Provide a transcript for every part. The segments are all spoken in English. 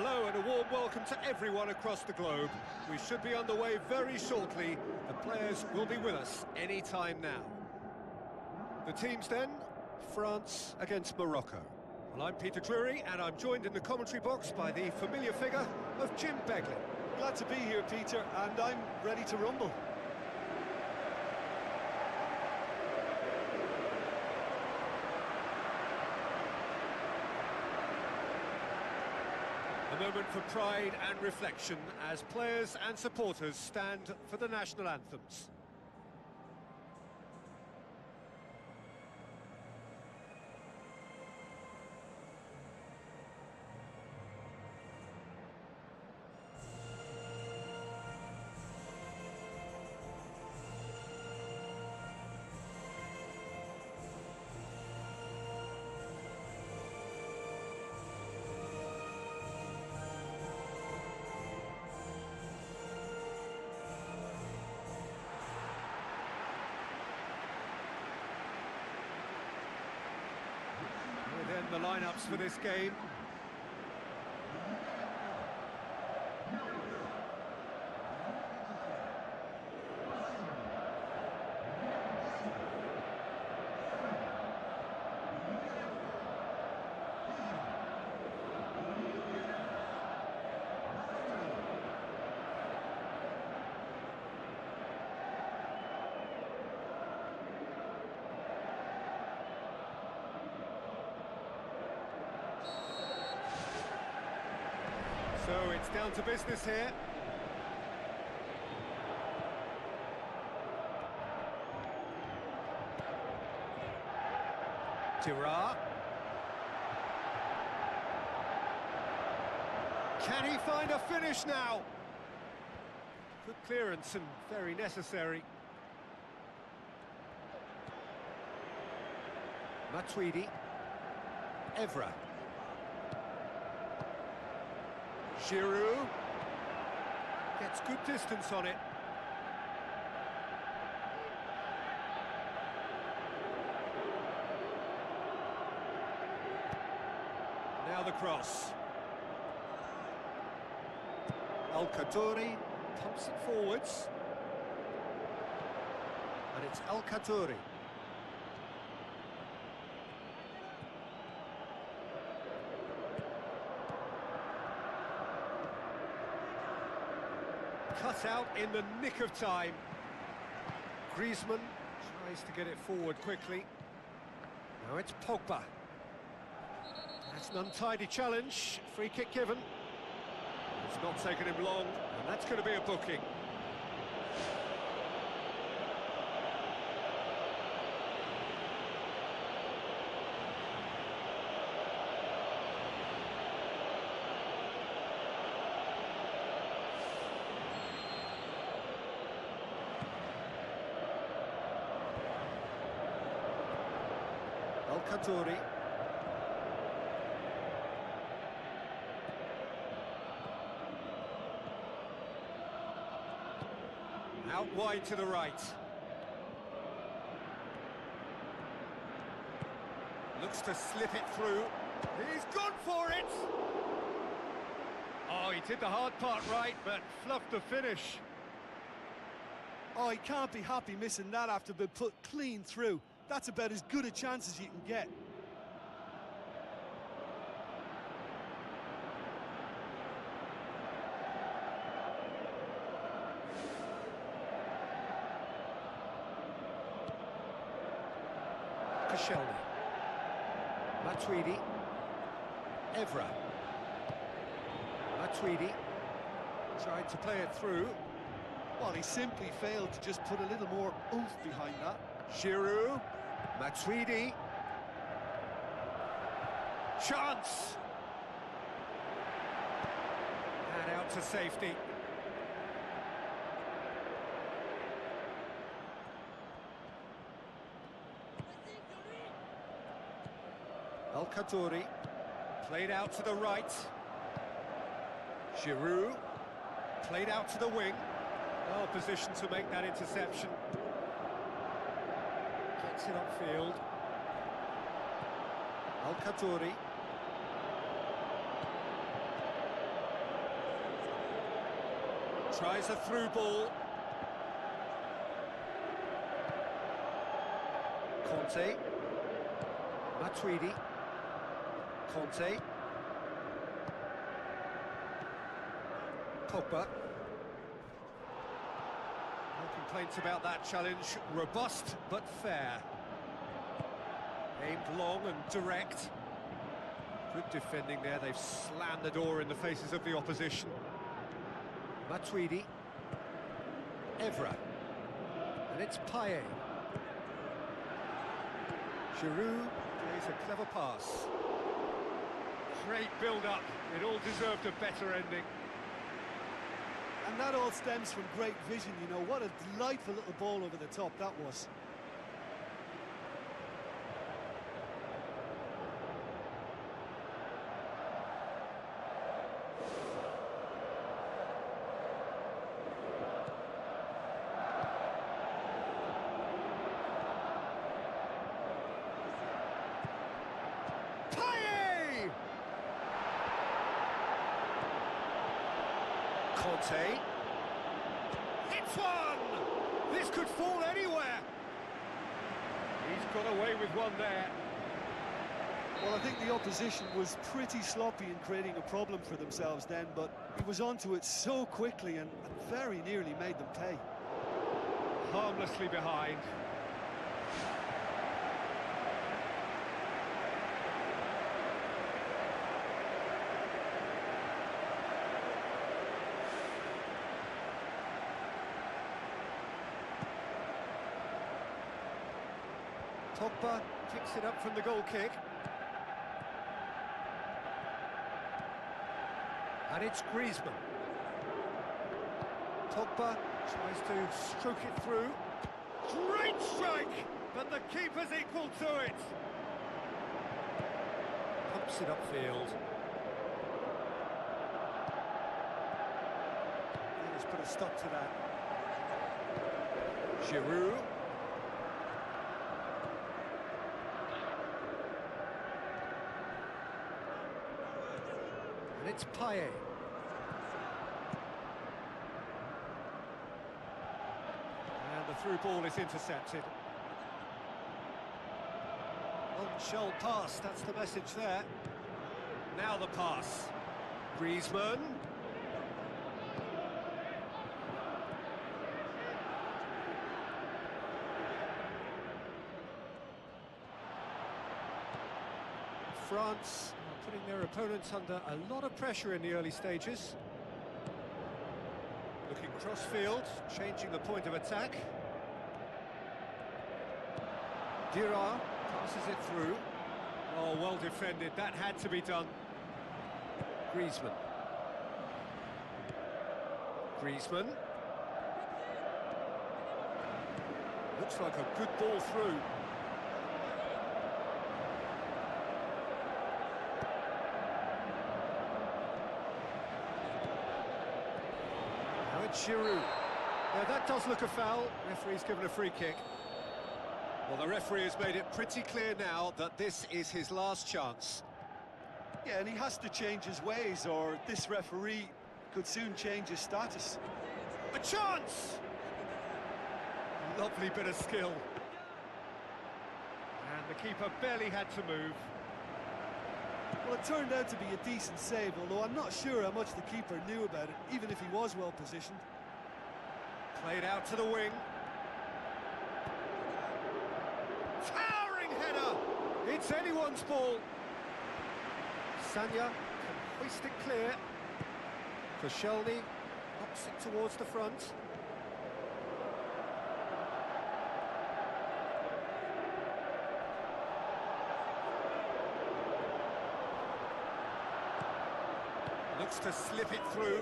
Hello and a warm welcome to everyone across the globe. We should be underway very shortly. The players will be with us any time now. The teams then, France against Morocco. Well, I'm Peter Drury and I'm joined in the commentary box by the familiar figure of Jim Begley. Glad to be here, Peter, and I'm ready to rumble. A moment for pride and reflection as players and supporters stand for the national anthems. The lineups for this game. So it's down to business here. Tirard. Can he find a finish now? Good clearance and very necessary. Matuidi. Evra. Giroud gets good distance on it. Now the cross. Al-Khatori pumps it forwards. And it's Al-Khatori. Cut out in the nick of time. Griezmann tries to get it forward quickly. Now it's Pogba. That's an untidy challenge. Free kick given. It's not taken him long, and that's going to be a booking. Al-Khatori. Out wide to the right. Looks to slip it through. He's gone for it! Oh, he did the hard part right, but fluffed the finish. Oh, he can't be happy missing that after being put clean through. That's about as good a chance as you can get. Koscielny. Matuidi. Evra. Matuidi tried to play it through. Well, he simply failed to just put a little more oomph behind that. Giroud. Matuidi. Chance! And out to safety. Al-Khatori. Played out to the right. Giroud. Played out to the wing. Well positioned to make that interception. Gets it upfield. Al-Khatori. Tries a through ball. Conte. Matuidi. Conte. Pogba. No complaints about that challenge. Robust but fair. Aimed long and direct. Good defending there. They've slammed the door in the faces of the opposition. Matuidi. Evra. And it's Payet. Giroud plays a clever pass. Great build-up. It all deserved a better ending. And that all stems from great vision, you know. What a delightful little ball over the top that was. Conte. Hits one! This could fall anywhere. He's got away with one there. Well, I think the opposition was pretty sloppy in creating a problem for themselves then, but he was onto it so quickly and very nearly made them pay. Harmlessly behind. Pogba picks it up from the goal kick. And it's Griezmann. Pogba tries to stroke it through. Great strike! But the keeper's equal to it. Pumps it upfield. Let's put a stop to that. Giroud. And it's Payet. And the through ball is intercepted. Unshelled pass, that's the message there. Now the pass. Griezmann. France are putting their opponents under a lot of pressure in the early stages. Looking cross-field, changing the point of attack. Girard passes it through. Oh, well defended, that had to be done. Griezmann. Griezmann. Looks like a good ball through. Now it's Giroud. Now that does look a foul. Referee's given a free kick. Well, the referee has made it pretty clear now that this is his last chance. Yeah, and he has to change his ways, or this referee could soon change his status. A chance! Lovely bit of skill. And the keeper barely had to move. Well, it turned out to be a decent save, although I'm not sure how much the keeper knew about it, even if he was well positioned. Played out to the wing. Towering header! It's anyone's ball. Sanya can hoist it clear. Koscielny knocks it towards the front. Looks to slip it through.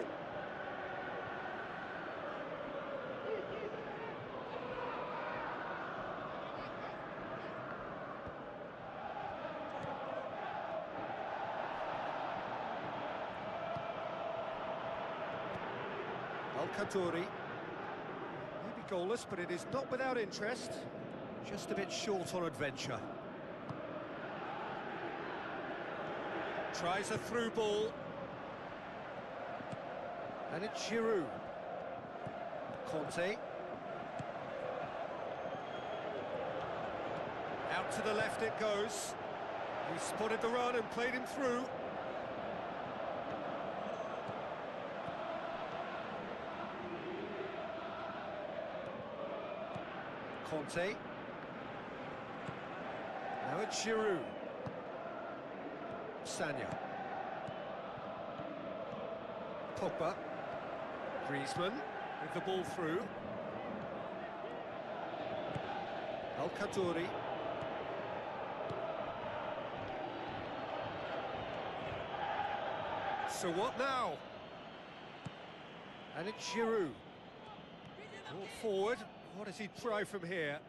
Al-Khatori. Maybe goalless, but it is not without interest. Just a bit short on adventure. Tries a through ball. And it's Giroud. Conte. Out to the left it goes. He spotted the run and played him through. Conte. Now it's Giroud. Sanya. Pogba. Griezmann with the ball through. Al-Kaddouri. So what now? And it's Giroud. Brought forward. What does he try from here?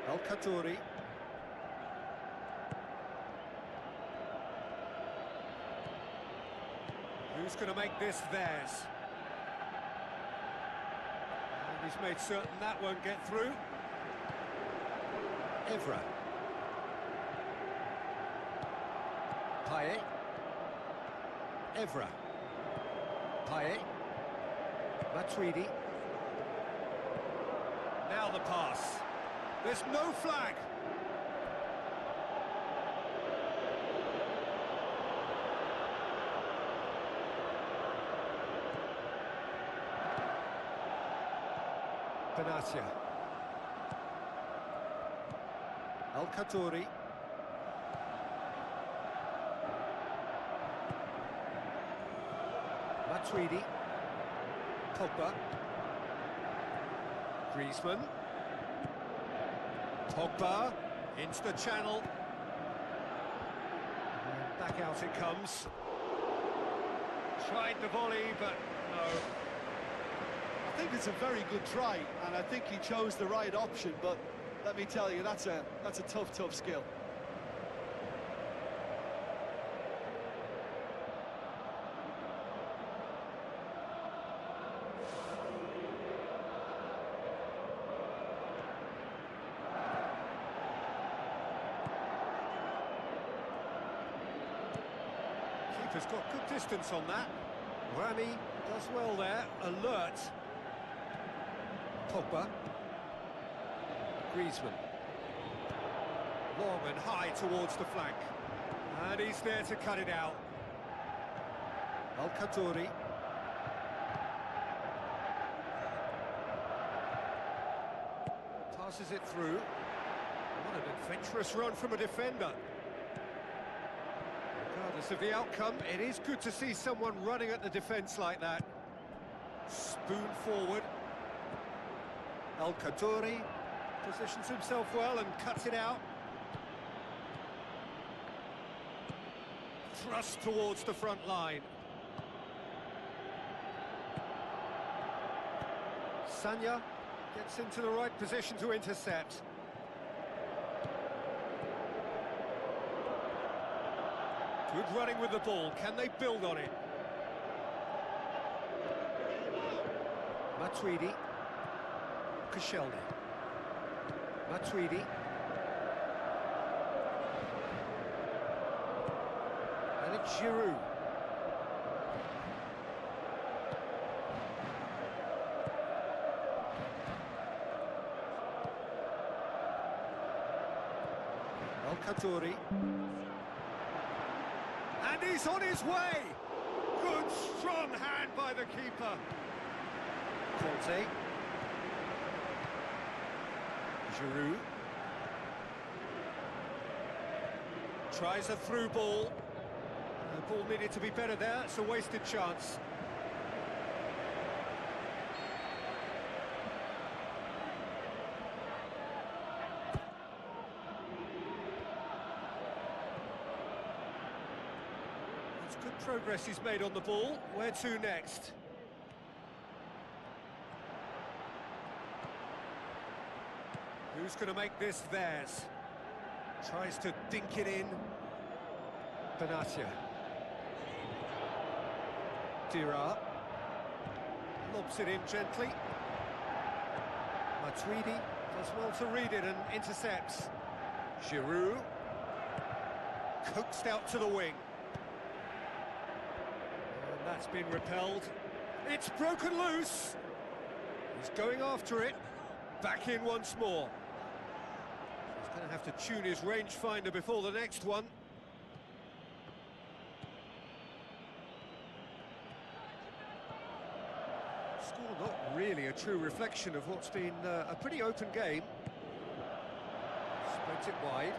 Al-Kaddouri. Who's going to make this theirs? And he's made certain that won't get through. Evra. Payet. Evra. Payet. Matuidi. Now the pass. There's no flag. Benatia. Al-Kaddouri. Matuidi. Pogba. Griezmann. Pogba into the channel. And back out it comes. Tried the volley, but no. I think it's a very good try, and I think he chose the right option, but let me tell you, that's a tough skill. Keeper's got good distance on that. Rami does well there, alert. Pogba. Griezmann. Long and high towards the flank. And he's there to cut it out. Al-Kaddouri. Passes it through. What an adventurous run from a defender. Regardless of the outcome, it is good to see someone running at the defence like that. Spoon forward. Al-Kaddouri positions himself well and cuts it out. Thrust towards the front line. Sanya gets into the right position to intercept. Good running with the ball. Can they build on it? Matuidi. Koscielny. Matuidi. And it's Giroud. Al-Kaddouri. And he's on his way! Good, strong hand by the keeper. Conte. Giroud. Tries a through ball. The ball needed to be better there, it's a wasted chance. It's good progress he's made on the ball. Where to next? Who's going to make this theirs? Tries to dink it in. Benatia. Dira. Lobs it in gently. Matuidi does well to read it and intercepts. Giroud. Coaxed out to the wing. That's been repelled. It's broken loose. He's going after it. Back in once more. He's going to have to tune his rangefinder before the next one. Score not really a true reflection of what's been a pretty open game. Spreads it wide.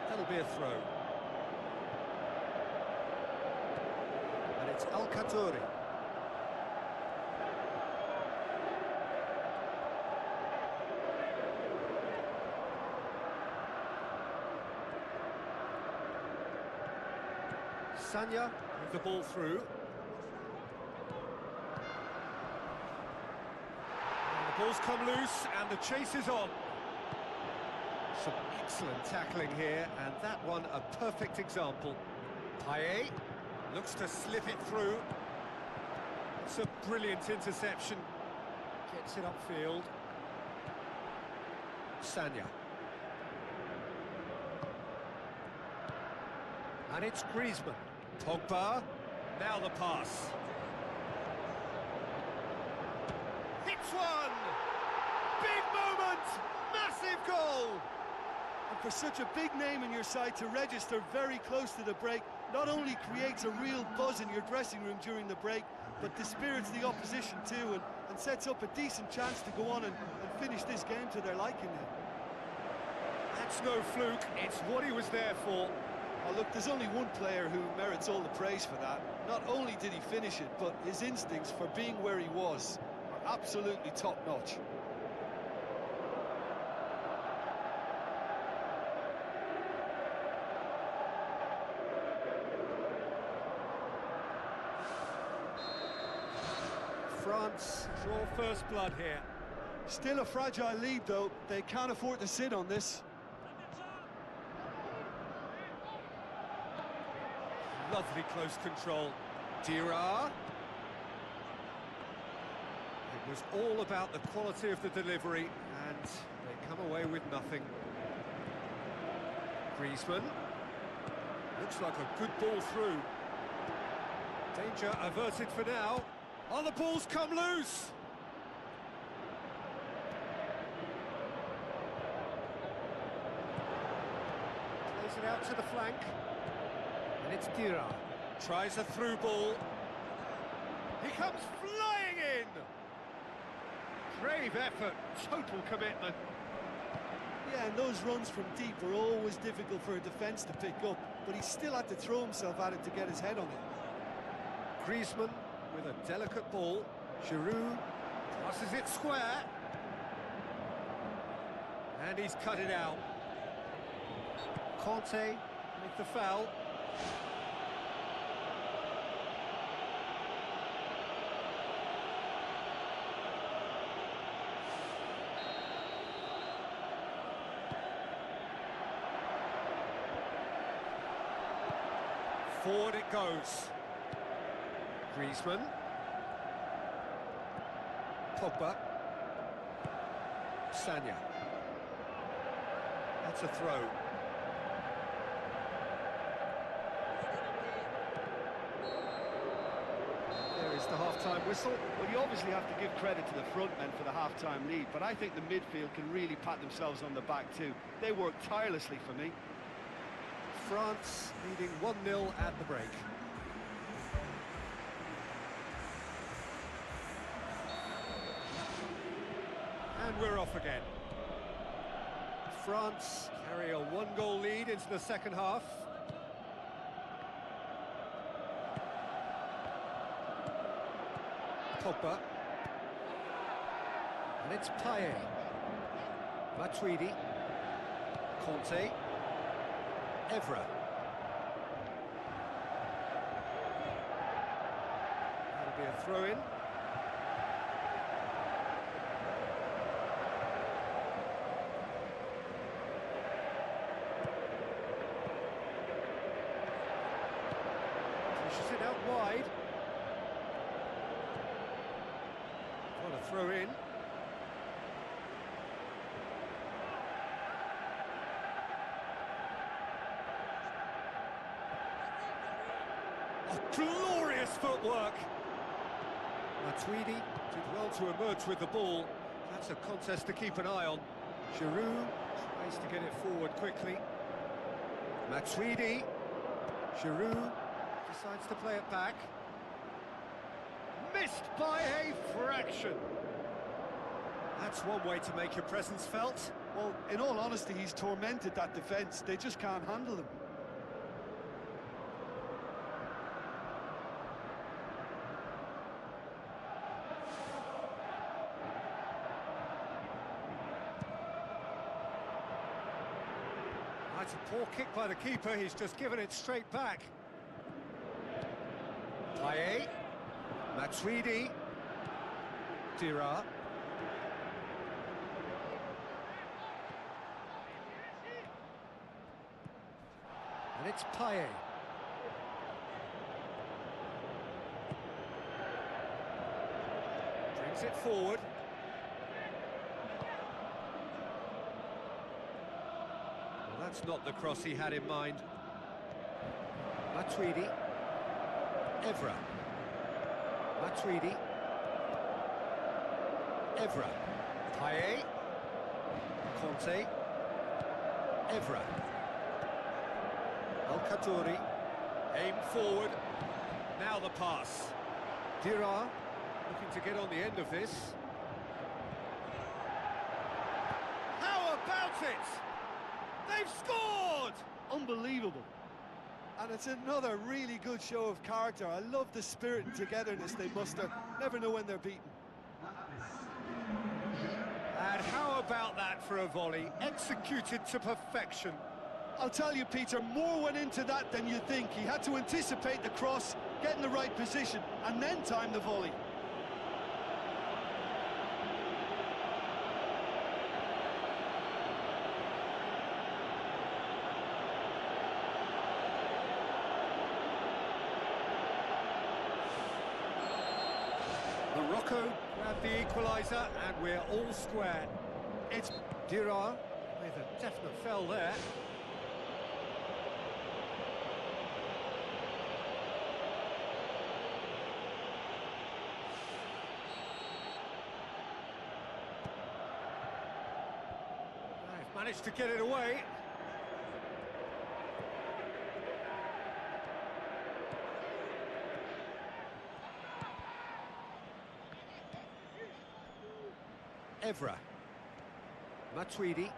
That'll be a throw. And it's Al-Khattori. Sanya with the ball through. And the ball's come loose and the chase is on. Some excellent tackling here, and that one a perfect example. Payet looks to slip it through. It's a brilliant interception. Gets it upfield. Sanya. And it's Griezmann. Pogba, now the pass. Hits one! Big moment! Massive goal! And for such a big name in your side to register very close to the break, not only creates a real buzz in your dressing room during the break, but dispirits the opposition too, and sets up a decent chance to go on and finish this game to their liking now. That's no fluke, it's what he was there for. Oh, look, there's only one player who merits all the praise for that. Not only did he finish it, but his instincts for being where he was are absolutely top-notch. France draw first blood here. Still a fragile lead, though. They can't afford to sit on this. Lovely close control. Dira. It was all about the quality of the delivery, and they come away with nothing. Griezmann. Looks like a good ball through. Danger averted for now. Oh, the ball's come loose! Plays it out to the flank. And it's Dira. Tries a through ball. He comes flying in! Brave effort, total commitment. Yeah, and those runs from deep are always difficult for a defence to pick up, but he still had to throw himself at it to get his head on it. Griezmann with a delicate ball. Giroud passes it square. And he's cut it out. Conte with the foul. Forward it goes. Griezmann. Pogba. Sanya. That's a throw. There is the half-time whistle. Well, you obviously have to give credit to the front men for the half-time lead, but I think the midfield can really pat themselves on the back too. They worked tirelessly for me. France leading 1-0 at the break. And we're off again. France carry a one-goal lead into the second half. Pogba. And it's Payet. Matuidi. Conte. Evra. That'll be a throw-in. Pushes it out wide. What a throw-in. Oh, glorious footwork! Matuidi did well to emerge with the ball. That's a contest to keep an eye on. Giroud tries to get it forward quickly. Matuidi. Giroud decides to play it back. Missed by a fraction. That's one way to make your presence felt. Well, in all honesty, he's tormented that defence. They just can't handle him. That's a poor kick by the keeper. He's just given it straight back. Payet. Matuidi. Dira. And it's Payet. Brings it forward. Well, that's not the cross he had in mind. Matuidi. Evra. Matuidi. Evra. Payet. Conte. Evra. Al-Khatori, aim forward, now the pass. Dira, looking to get on the end of this. How about it? They've scored! Unbelievable. And it's another really good show of character. I love the spirit and togetherness they muster. Never know when they're beaten. And how about that for a volley, executed to perfection? I'll tell you, Peter, more went into that than you think. He had to anticipate the cross, get in the right position, and then time the volley. Maroko grabbed the equaliser, and we're all square. It's Dira with a definite fell there. Managed to get it away. Evra. Matuidi.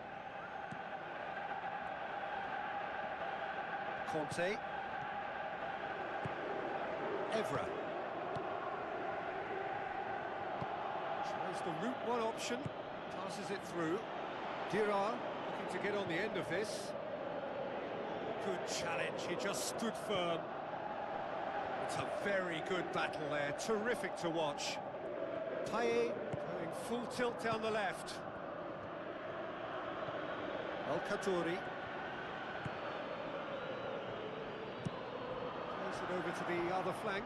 Conte. Evra. Tries the route one option. Passes it through. Dira. To get on the end of this. Good challenge, he just stood firm. It's a very good battle there, terrific to watch. Payet going full tilt down the left. Al-Khatori. Plays it over to the other flank.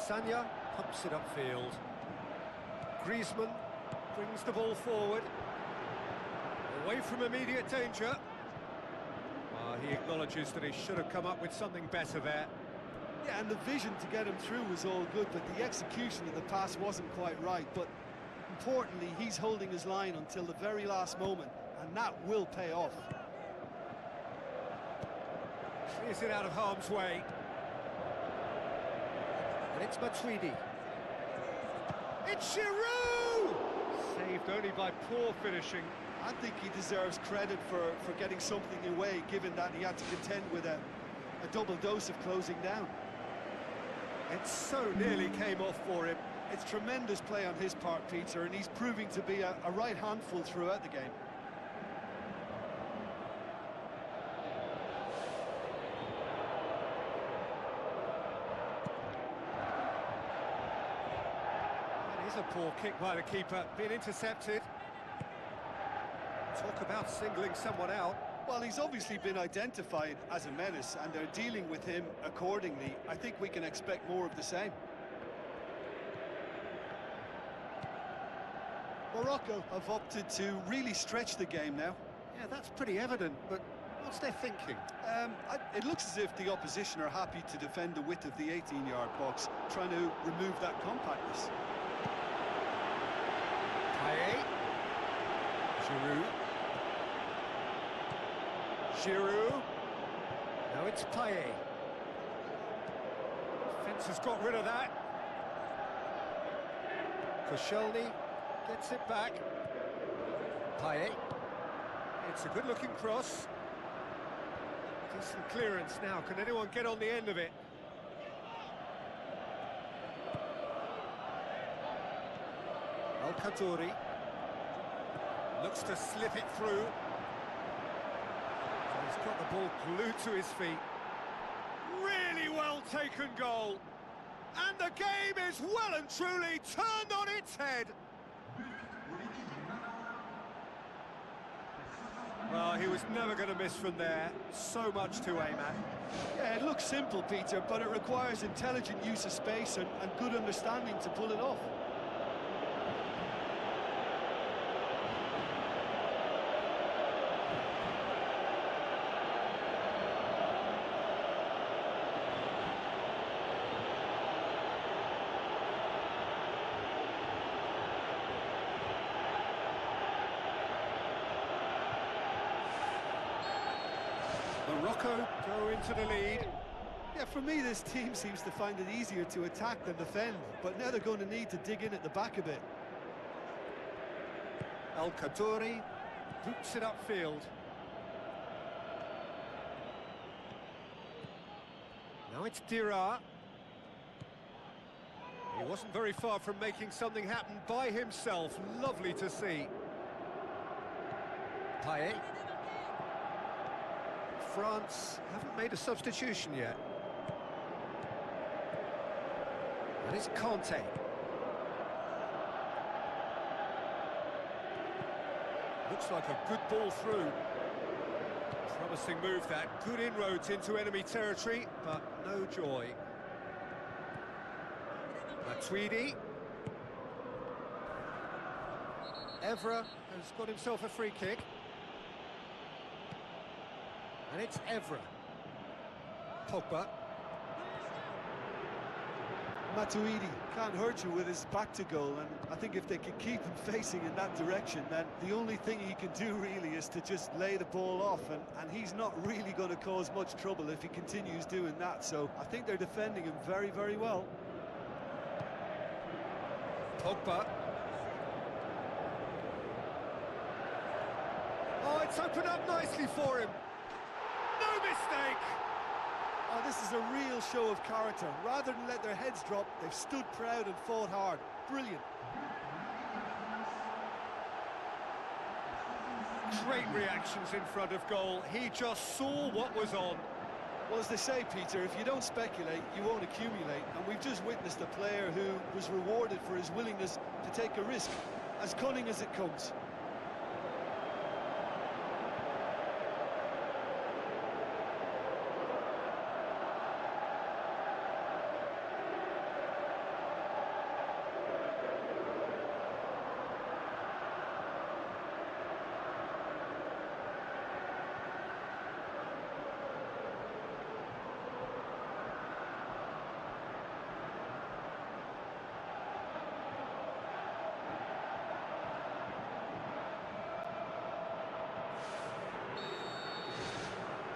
Sanya pumps it upfield. Griezmann brings the ball forward, away from immediate danger. He acknowledges that he should have come up with something better there. Yeah, and the vision to get him through was all good, but the execution of the pass wasn't quite right. But importantly, he's holding his line until the very last moment, and that will pay off. Clears it out of harm's way. And it's Matuidi. It's Giroud! Saved only by poor finishing. I think he deserves credit for getting something away, given that he had to contend with a double dose of closing down. It so nearly came off for him. It's tremendous play on his part, Peter, and he's proving to be a right handful throughout the game. A poor kick by the keeper, being intercepted. Talk about singling someone out. Well, he's obviously been identified as a menace, and they're dealing with him accordingly. I think we can expect more of the same. Morocco have opted to really stretch the game now. Yeah, that's pretty evident, but What's their thinking? It looks as if the opposition are happy to defend the width of the 18-yard box, trying to remove that compactness. Payet. Giroud. Now it's Payet. Defence has got rid of that. Koscielny gets it back. Payet. It's a good-looking cross. Decent clearance now. Can anyone get on the end of it? Al-Khatori looks to slip it through. He's got the ball glued to his feet. Really well taken goal. And the game is well and truly turned on its head. Well, he was never going to miss from there. So much to aim at. Yeah, it looks simple, Peter, but it requires intelligent use of space and good understanding to pull it off. Maroko go into the lead. Yeah, for me, this team seems to find it easier to attack than defend, but now they're going to need to dig in at the back a bit. Al-Khatori boots it upfield. Now it's Dira. He wasn't very far from making something happen by himself. Lovely to see. Payet. France haven't made a substitution yet. And it's Conte. Looks like a good ball through. Promising move that. Good inroads into enemy territory, but no joy. Matuidi. Evra has got himself a free kick. And it's Evra. Pogba. Matuidi can't hurt you with his back to goal, and I think if they can keep him facing in that direction, then the only thing he can do really is to just lay the ball off, and he's not really going to cause much trouble if he continues doing that, so I think they're defending him very, very well. Pogba. Oh, it's opened up nicely for him. No mistake! Oh, this is a real show of character. Rather than let their heads drop, they've stood proud and fought hard. Brilliant. Great reactions in front of goal. He just saw what was on. Well, as they say, Peter, if you don't speculate, you won't accumulate. And we've just witnessed a player who was rewarded for his willingness to take a risk, as cunning as it comes.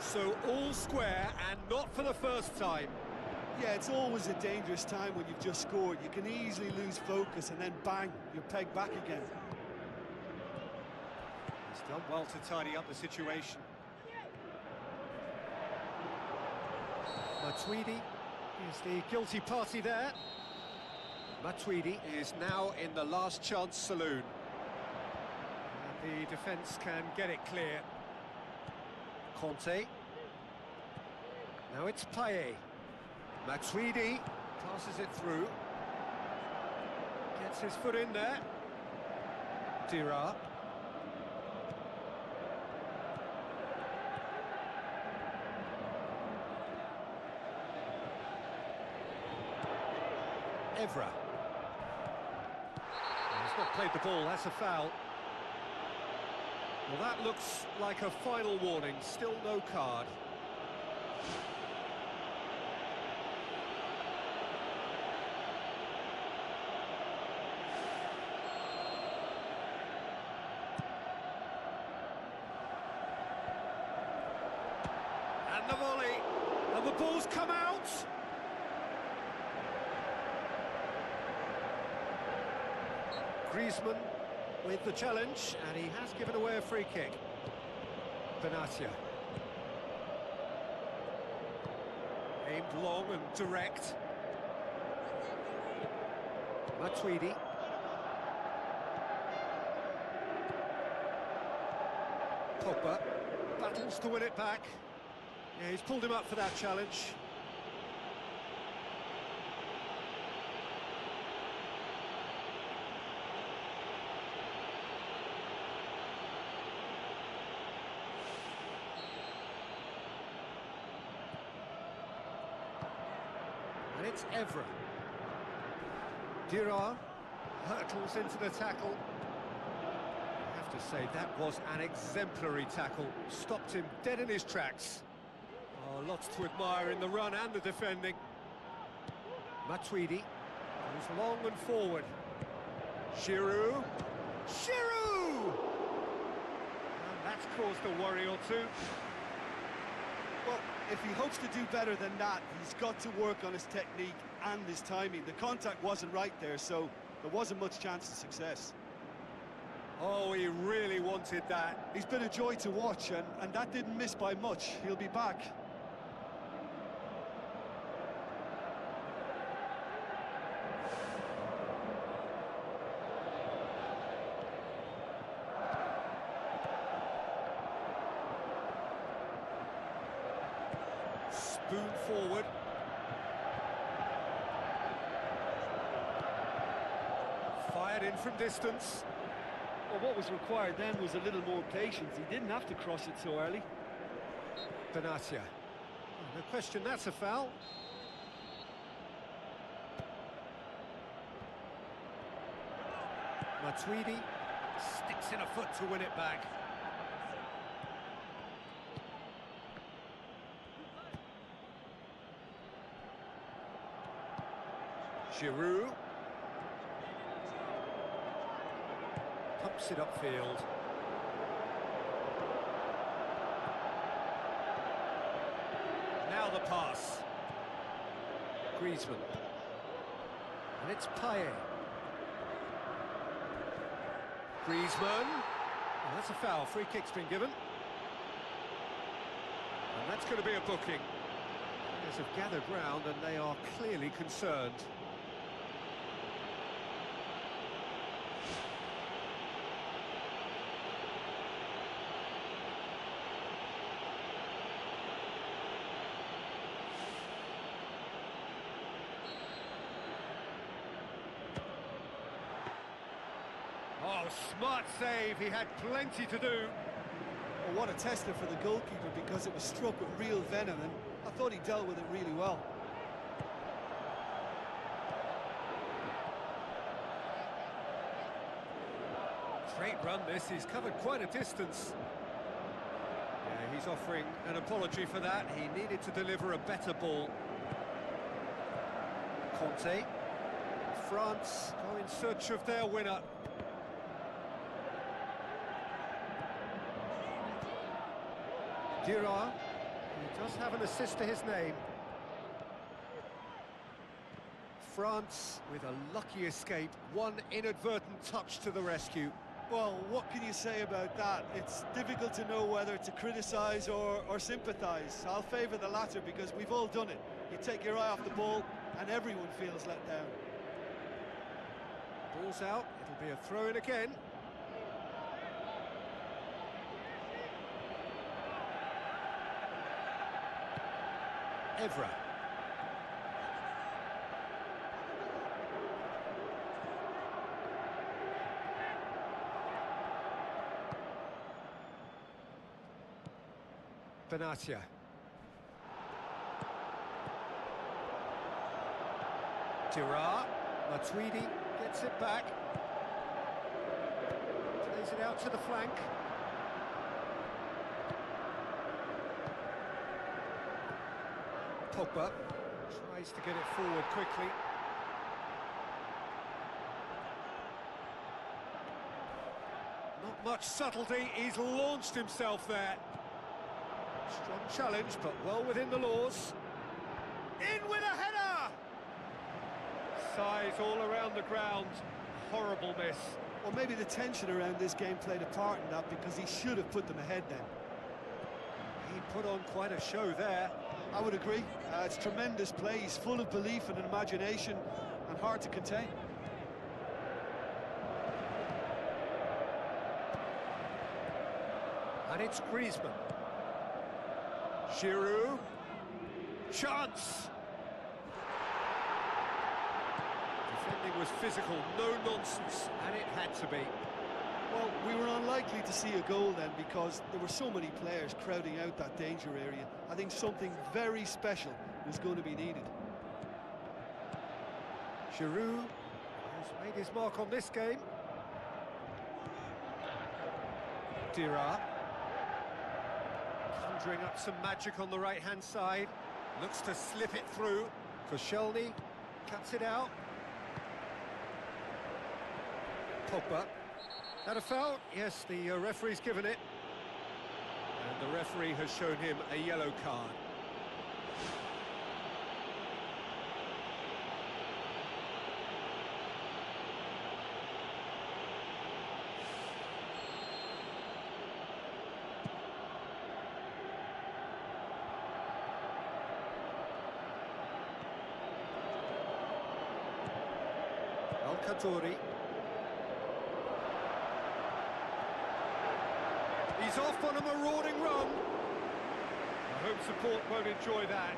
So all square, and not for the first time. Yeah, it's always a dangerous time when you've just scored. You can easily lose focus and then bang, you're pegged back again. He's done well to tidy up the situation. Matuidi is the guilty party there. Matuidi is now in the last chance saloon. And the defence can get it clear. Conte. Now it's Payet. Matuidi passes it through. Gets his foot in there. Dira. Evra. He's not played the ball, that's a foul. Well, that looks like a final warning, still no card. And the volley, and the ball's come out. Griezmann with the challenge, and he has given away a free kick. Benatia. Aimed long and direct. Matuidi. Pogba battles to win it back. Yeah, he's pulled him up for that challenge. And it's Evra. Dira hurtles into the tackle. I have to say, that was an exemplary tackle. Stopped him dead in his tracks. Oh, lots to admire in the run and the defending. Matuidi goes long and forward. Giroud. Giroud! And that's caused a worry or two. Well, if he hopes to do better than that, he's got to work on his technique and his timing. The contact wasn't right there, so there wasn't much chance of success. Oh, he really wanted that. He's been a joy to watch, and that didn't miss by much. He'll be back. Spoon forward. Fired in from distance. Well, what was required then was a little more patience. He didn't have to cross it so early. Benatia. Oh, no question, that's a foul. Matuidi sticks in a foot to win it back. Giroud pumps it upfield. Now the pass. Griezmann. And it's Payet. Griezmann. Oh, that's a foul. Free kick's been given. And that's going to be a booking. Players have gathered round and they are clearly concerned. Oh, smart save, he had plenty to do. Well, what a tester for the goalkeeper, because it was struck with real venom, and I thought he dealt with it really well. Straight run this, he's covered quite a distance. Yeah, he's offering an apology for that. He needed to deliver a better ball. Conte. France go in search of their winner. Dira, he does have an assist to his name. France with a lucky escape, one inadvertent touch to the rescue. Well, what can you say about that? It's difficult to know whether to criticise or sympathise. I'll favour the latter because we've all done it. You take your eye off the ball and everyone feels let down. Ball's out, it'll be a throw-in again. Evra. Benatia. Dira. Matuidi gets it back. Plays it out to the flank. Pogba tries to get it forward quickly. Not much subtlety, he's launched himself there. Strong challenge, but well within the laws. In with a header! Size all around the ground. Horrible miss. Well, maybe the tension around this game played a part in that, because he should have put them ahead then. He put on quite a show there. I would agree. It's tremendous play. He's full of belief and imagination, and hard to contain. And it's Griezmann. Giroud. Chance! Defending was physical, no nonsense, and it had to be. Well, we were unlikely to see a goal then, because there were so many players crowding out that danger area. I think something very special was going to be needed. Giroud has made his mark on this game. Dira. Conjuring up some magic on the right-hand side. Looks to slip it through. Koscielny cuts it out. Pogba. That a foul? Yes, the referee's given it. And the referee has shown him a yellow card. Al-Khatori. He's off on a marauding run. The home support won't enjoy that.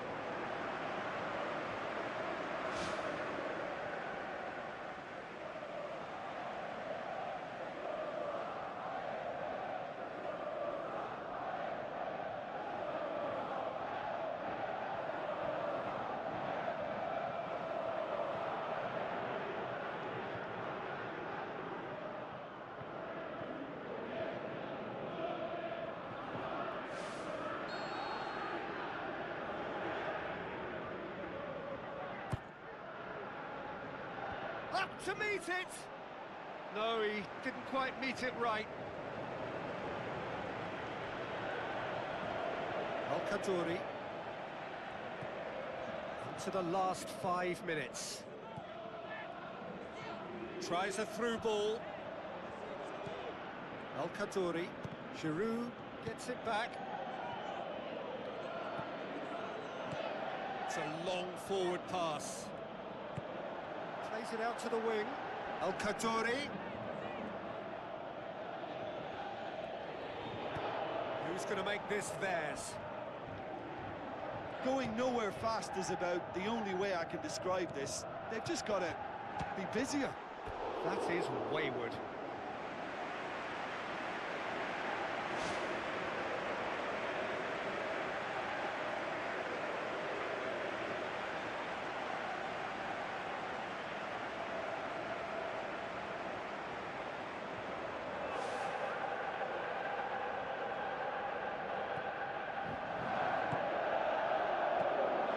Up to meet it! No, he didn't quite meet it right. Al-Khatori. Into the last 5 minutes. Tries a through ball. Al-Khatori. Giroud gets it back. It's a long forward pass. Plays it out to the wing. Al-Khatori. Who's going to make this theirs? Going nowhere fast is about the only way I can describe this. They've just got to be busier. That is wayward.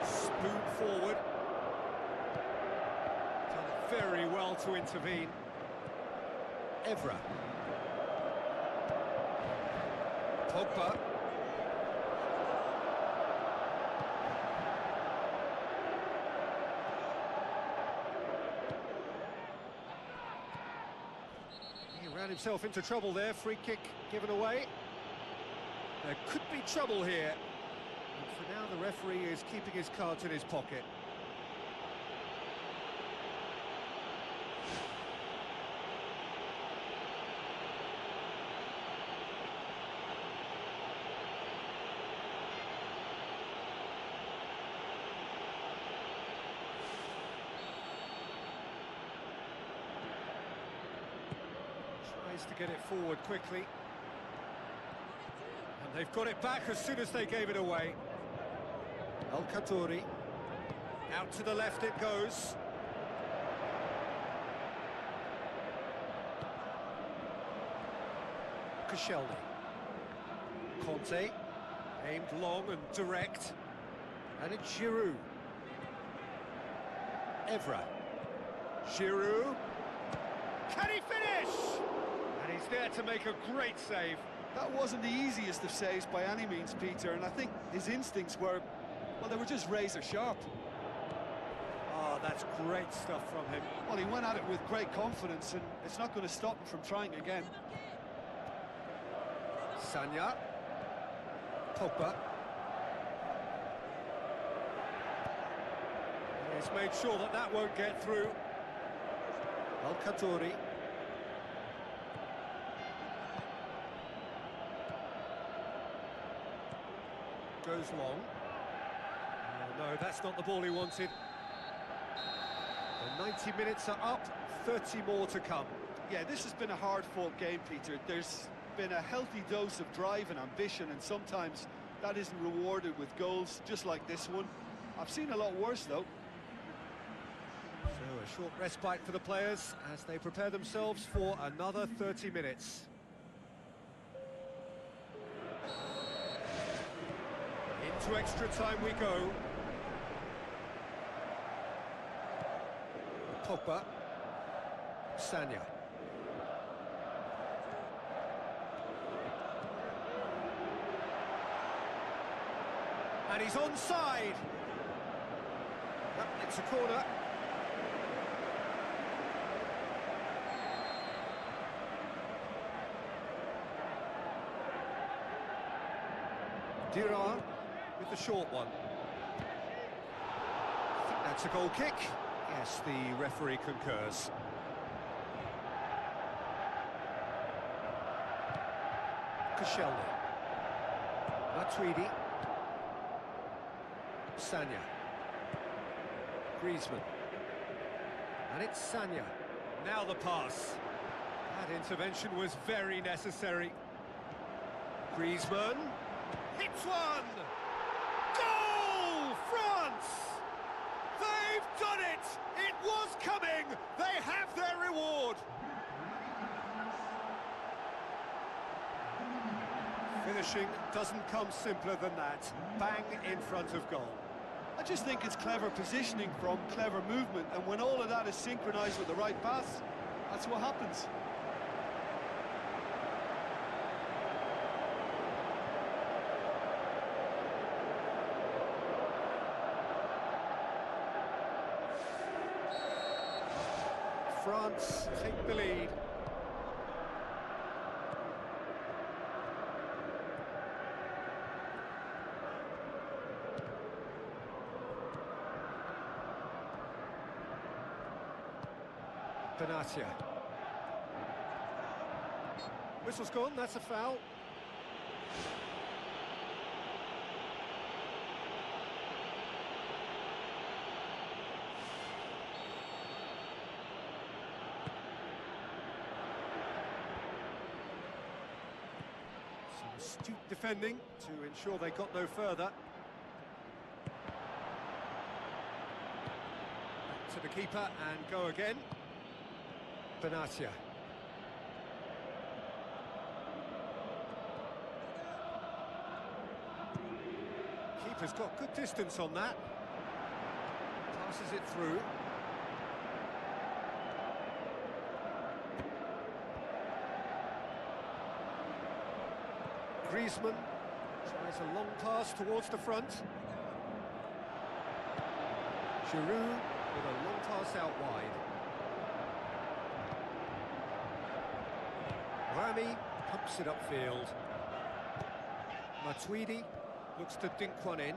Spoon forward. Done very well to intervene. Evra. Pogba. He ran himself into trouble there. Free kick given away. There could be trouble here. But for now, the referee is keeping his cards in his pocket. Tries to get it forward quickly. And they've got it back as soon as they gave it away. Al-Khatori. Out to the left it goes. Koscielny. Conte. Aimed long and direct. And it's Giroud. Evra. Giroud. Can he finish? And he's there to make a great save. That wasn't the easiest of saves by any means, Peter, and I think his instincts were, well, they were just razor sharp. Oh, that's great stuff from him. Well, he went at it with great confidence, and it's not going to stop him from trying again. Sanya. Pogba. He's made sure that that won't get through. Al-Khatori. Goes long. Oh, no, that's not the ball he wanted. The 90 minutes are up, 30 more to come. Yeah, this has been a hard-fought game, Peter. There's been a healthy dose of drive and ambition, and sometimes that isn't rewarded with goals, just like this one. I've seen a lot worse, though. So a short respite for the players as they prepare themselves for another 30 minutes. Into extra time we go. Pogba. Sanya. And he's onside. Yep, it's a corner. Dira with the short one. I think that's a goal kick. Yes, the referee concurs. Koscielny. Matuidi. Sanya. Griezmann. And it's Sanya. Now the pass. That intervention was very necessary. Griezmann. Hits one! Goal! France! They've done it! It was coming! They have their reward! Finishing doesn't come simpler than that. Bang in front of goal. I just think it's clever positioning from clever movement, and when all of that is synchronised with the right pass, that's what happens. France take the lead. Benatia. Whistle's gone, that's a foul. Some astute defending to ensure they got no further. Back to the keeper and go again. Benatia. Keeper's got good distance on that. Passes it through. Griezmann tries a long pass towards the front. Giroud with a long pass out wide. Rami pumps it upfield. Matuidi looks to dink one in.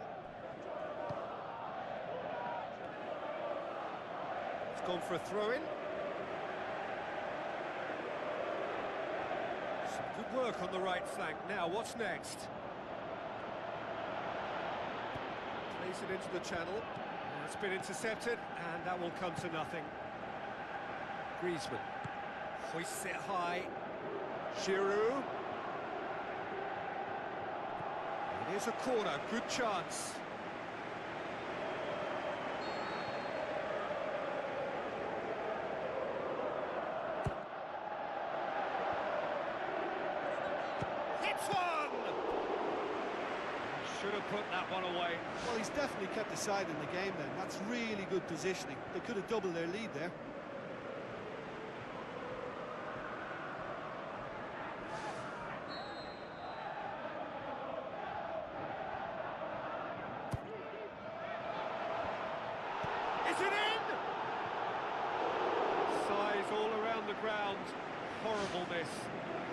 It's gone for a throw-in. Some good work on the right flank. Now, what's next? Plays it into the channel. It's been intercepted, and that will come to nothing. Griezmann hoists it high. Giroud. It is a corner, good chance. Hits one! Should have put that one away. Well, he's definitely kept the side in the game then. That's really good positioning. They could have doubled their lead there. Is it in? Size all around the ground. Horrible miss.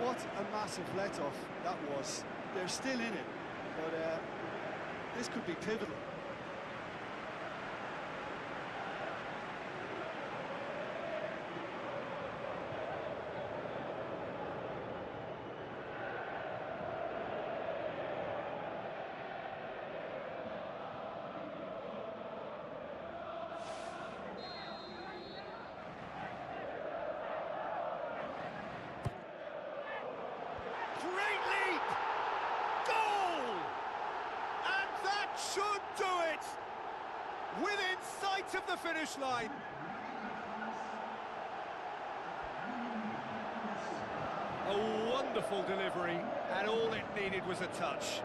What a massive let-off that was. They're still in it, but this could be pivotal. Great leap! Goal! And that should do it! Within sight of the finish line. A wonderful delivery, and all it needed was a touch.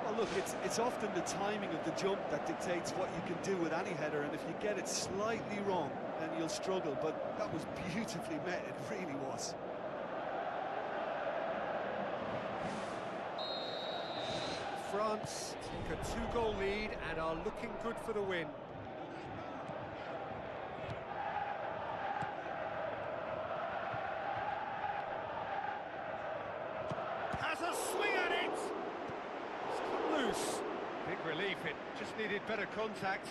Well, look, it's often the timing of the jump that dictates what you can do with any header, and if you get it slightly wrong, then you'll struggle, but that was beautifully met, it really was. France take a two-goal lead and are looking good for the win. Has a swing at it! It's come loose. Big relief, it just needed better contact.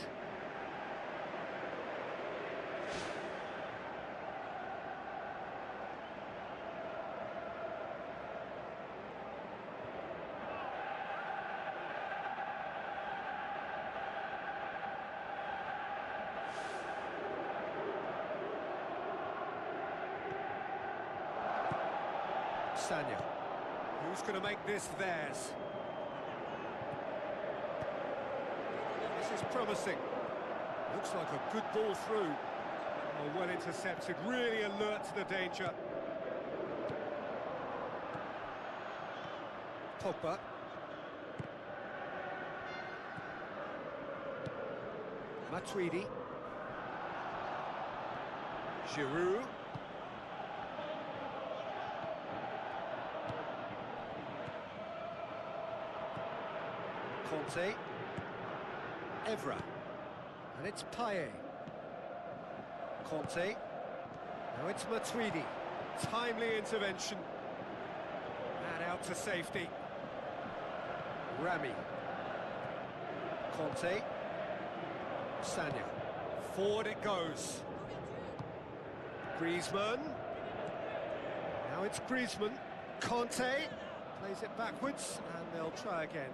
Sanya. Who's going to make this theirs? This is promising. Looks like a good ball through. Oh, well intercepted, really alert to the danger. Pogba. Matuidi. Giroud. Conte, Evra, and it's Payet. Conte, now it's Matuidi. Timely intervention. And out to safety. Rami. Conte. Sanya. Forward it goes. Griezmann. Now it's Griezmann. Conte plays it backwards, and they'll try again.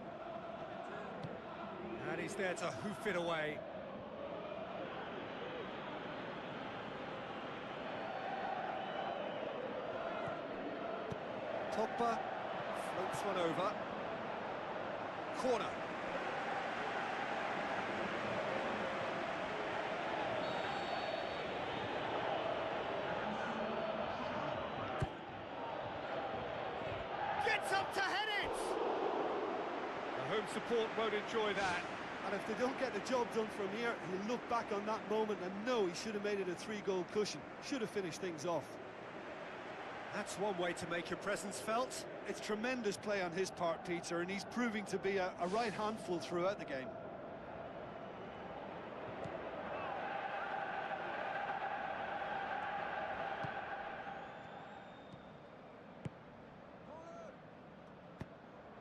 And he's there to hoof it away. Pogba floats one over. Corner. Gets up to head it! The home support won't enjoy that. And if they don't get the job done from here, he'll look back on that moment and know he should have made it a 3-goal cushion. Should have finished things off. That's one way to make your presence felt. It's tremendous play on his part, Peter, and he's proving to be a right handful throughout the game.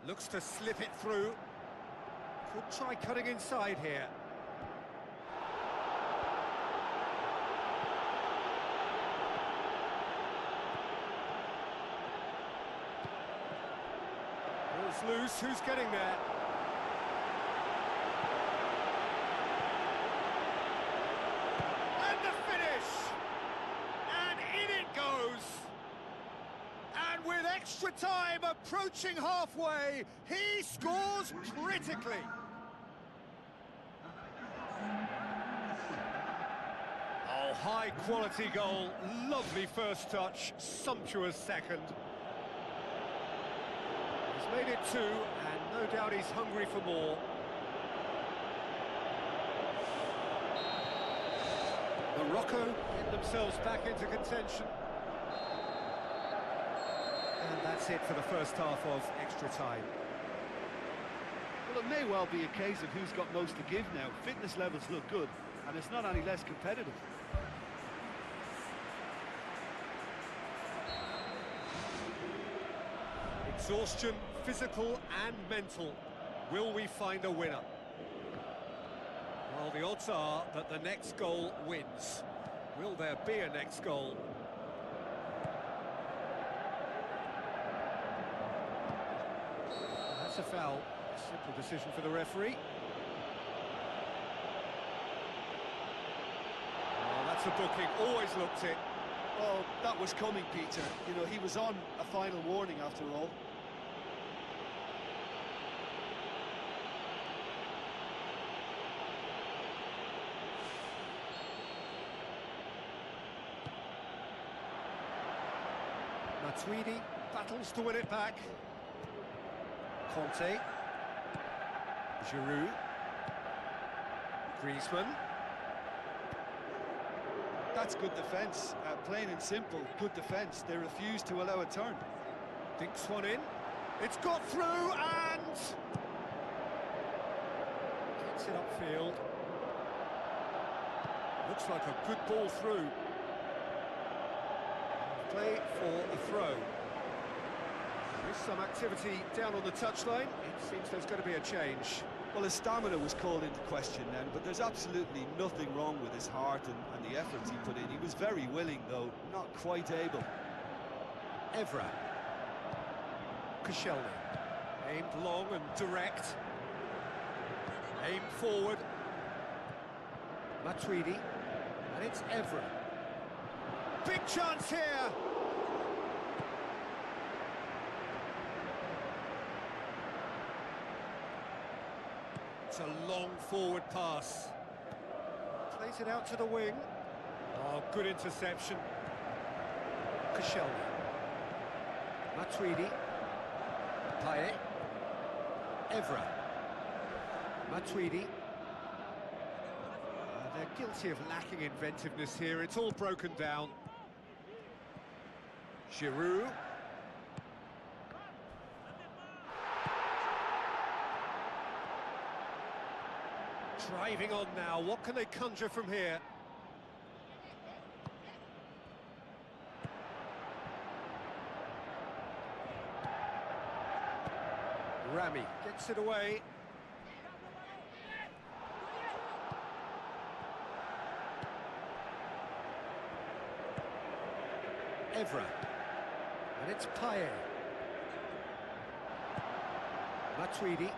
Looks to slip it through. Could try cutting inside here. Ball's loose, who's getting there? And the finish! And in it goes! And with extra time approaching halfway, he scores critically. Oh, high quality goal, lovely first touch, sumptuous second. He's made it 2, and No doubt he's hungry for more. Maroko get themselves back into contention. And that's it for the first half of extra time. Well, it may well be a case of who's got most to give now. Fitness levels look good, and it's not any less competitive. Exhaustion, physical and mental. Will we find a winner? Well, the odds are that the next goal wins. Will there be a next goal? That's a foul. Simple decision for the referee. Oh, that's a booking. Always looked it. Oh, that was coming, Peter. You know, he was on a final warning after all. Matuidi battles to win it back. Conte. Giroud. Griezmann. That's good defence. Plain and simple, good defence. They refuse to allow a turn. Dinks one in. It's got through and... gets it upfield. Looks like a good ball through. Play for a throw. There's some activity down on the touchline. It seems there's going to be a change. Well, his stamina was called into question then, but there's absolutely nothing wrong with his heart and the efforts he put in. He was very willing, though, not quite able. Evra. Koscielny. Aimed long and direct. Aimed forward. Matuidi. And it's Evra. Big chance here! It's a long forward pass. Plays it out to the wing. Oh, good interception. Koscielny. Matuidi. Payet. Evra. Matuidi. They're guilty of lacking inventiveness here. It's all broken down. Giroud. Driving on now. What can they conjure from here? Rami gets it away. Evra. And it's Payet. Matuidi.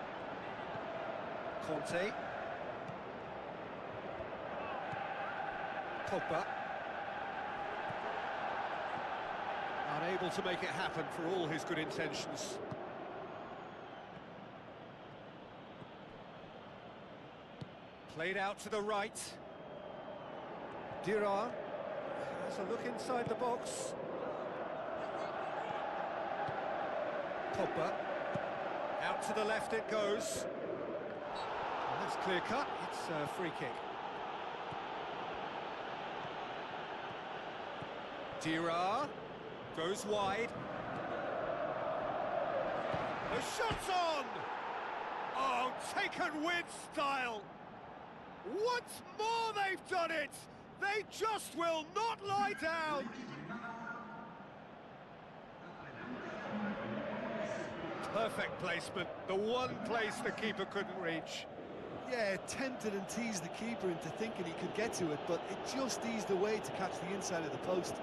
Conte. Pogba. Unable to make it happen for all his good intentions. Played out to the right. Dirar has a look inside the box. Pogba. Out to the left it goes. And that's clear cut. It's a free kick. Dirar goes wide. The shot's on! Oh, taken with style! Once more they've done it! They just will not lie down! Perfect placement, the one place the keeper couldn't reach. Yeah, tempted and teased the keeper into thinking he could get to it, but it just eased away to catch the inside of the post.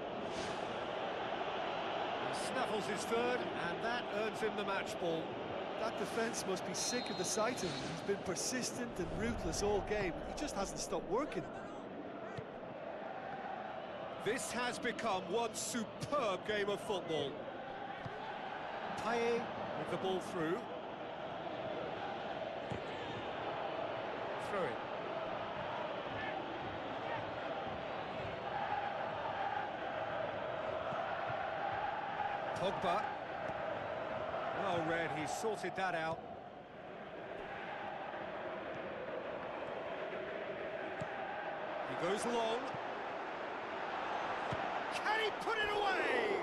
He snaffles his third, and that earns him the match ball. That defence must be sick of the sight of him. He's been persistent and ruthless all game. He just hasn't stopped working. This has become one superb game of football. Payet with the ball through. Throw it. Pogba. Well read, he sorted that out. He goes long. Can he put it away?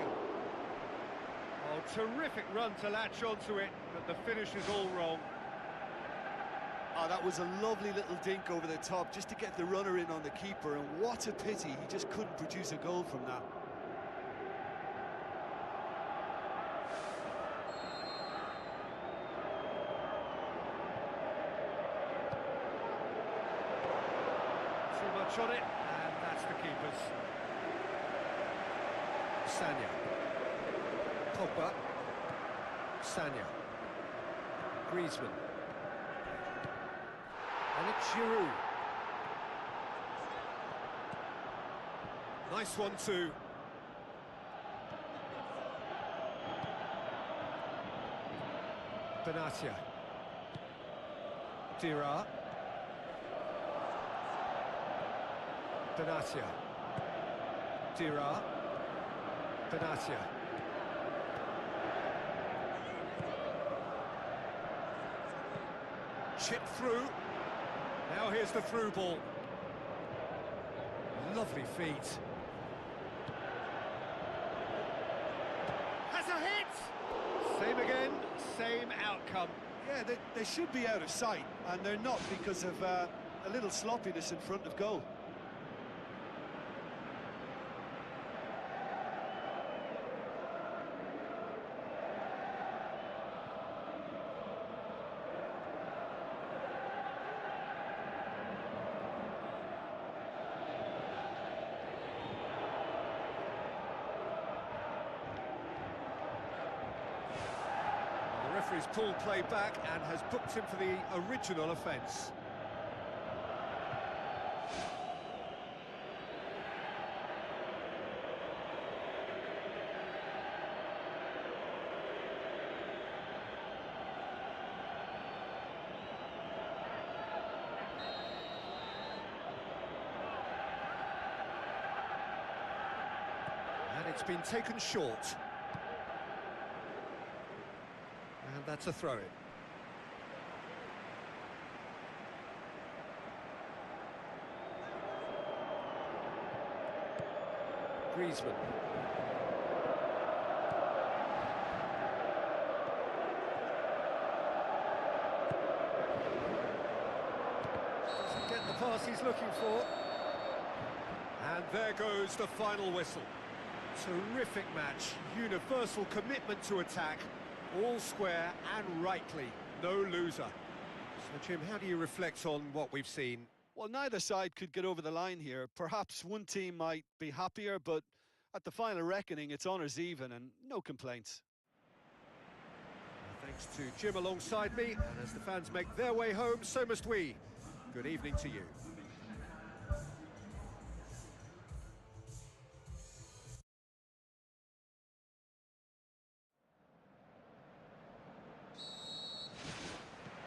Oh, terrific run to latch onto it, but the finish is all wrong. Oh, that was a lovely little dink over the top just to get the runner in on the keeper, and what a pity he just couldn't produce a goal from that. Too much on it, and that's the keeper's. Sagna. Pogba. Sagna. Griezmann. And it's Giroud. Nice one too. Benatia. Dira. Benatia. Dira. Benatia. Chip through. Now here's the through ball. Lovely feet. Has a hit! Same again, same outcome. Yeah, they should be out of sight, and they're not because of a little sloppiness in front of goal. The referee's pulled play back and has booked him for the original offence. And it's been taken short. And that's a throw-in. Griezmann. Doesn't get the pass he's looking for. And there goes the final whistle. Terrific match, universal commitment to attack, all square and rightly, no loser. So, Jim, how do you reflect on what we've seen? Well, neither side could get over the line here. Perhaps one team might be happier, but at the final reckoning, it's honours even and no complaints. Thanks to Jim alongside me, and as the fans make their way home, so must we. Good evening to you.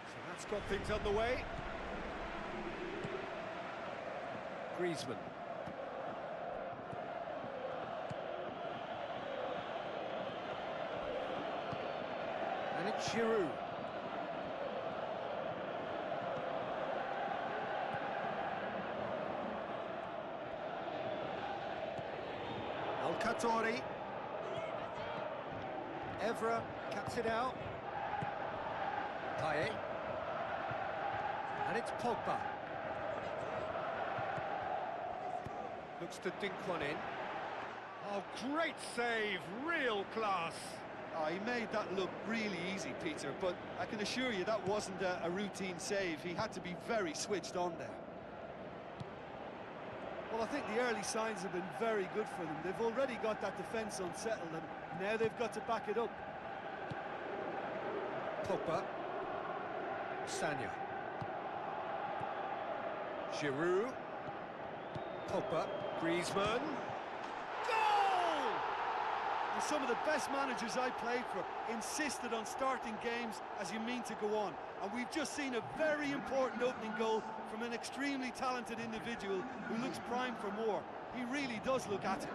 So that's got things underway. Griezmann. And it's Giroud. Alcatori. Evra cuts it out. Payet. And it's Pogba. Looks to dink one in. Oh, great save, real class. Oh, he made that look really easy, Peter, but I can assure you that wasn't a routine save. He had to be very switched on there. Well, I think the early signs have been very good for them. They've already got that defence unsettled, and now they've got to back it up. Pogba. Sagna. Giroud. Pogba. Griezmann. Goal! And some of the best managers I played for insisted on starting games as you mean to go on. And we've just seen a very important opening goal from an extremely talented individual who looks primed for more. He really does look at it.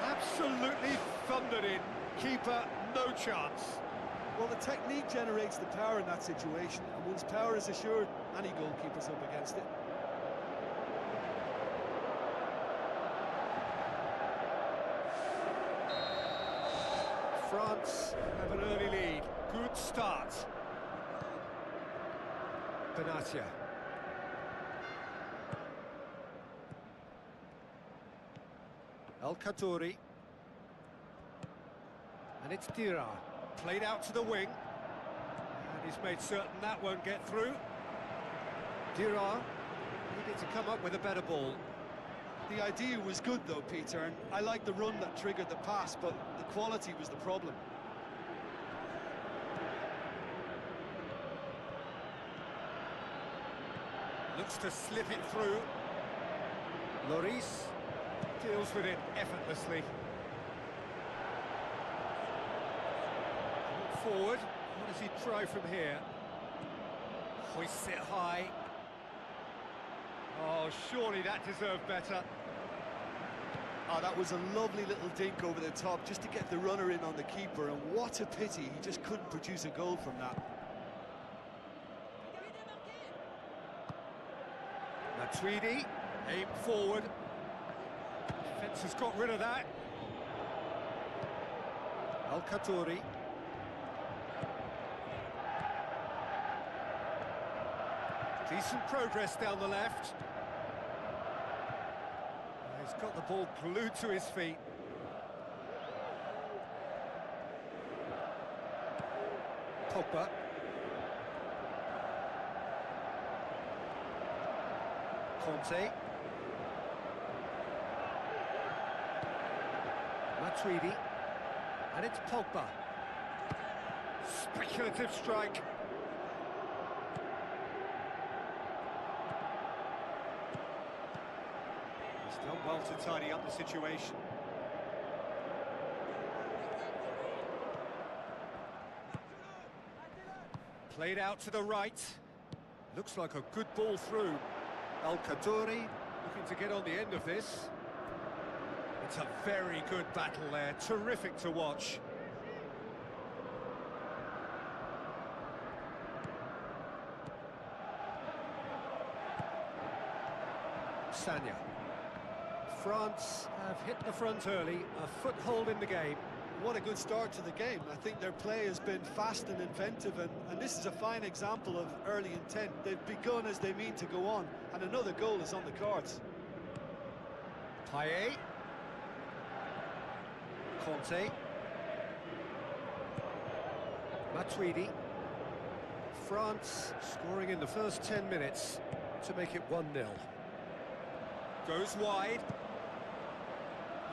Absolutely thundered in. Keeper, no chance. Well, the technique generates the power in that situation, and once power is assured, any goalkeeper's up against it. France have an early lead. Good start. Benatia. El Khadouri. And it's Dira. Played out to the wing. And he's made certain that won't get through. Dira needed to come up with a better ball. The idea was good though, Peter, and I like the run that triggered the pass, but the quality was the problem. Looks to slip it through. Lloris deals with it effortlessly. Forward, what does he try from here? Hoists it high. Oh, surely that deserved better. Oh, that was a lovely little dink over the top just to get the runner in on the keeper, and what a pity he just couldn't produce a goal from that. Matuidi, aim forward. Defence has got rid of that. El Khadouri. Decent progress down the left. He's got the ball glued to his feet. Pogba. Conte. Matuidi. And it's Pogba. Speculative strike. He's done well to tidy up the situation. Played out to the right. Looks like a good ball through. El Khadouri looking to get on the end of this. It's a very good battle there, terrific to watch. Sanya. France have hit the front early, a foothold in the game. What a good start to the game. I think their play has been fast and inventive, and this is a fine example of early intent. They've begun as they mean to go on, and another goal is on the cards. Payet. Conte. Matuidi. France scoring in the first 10 minutes to make it 1-0. Goes wide.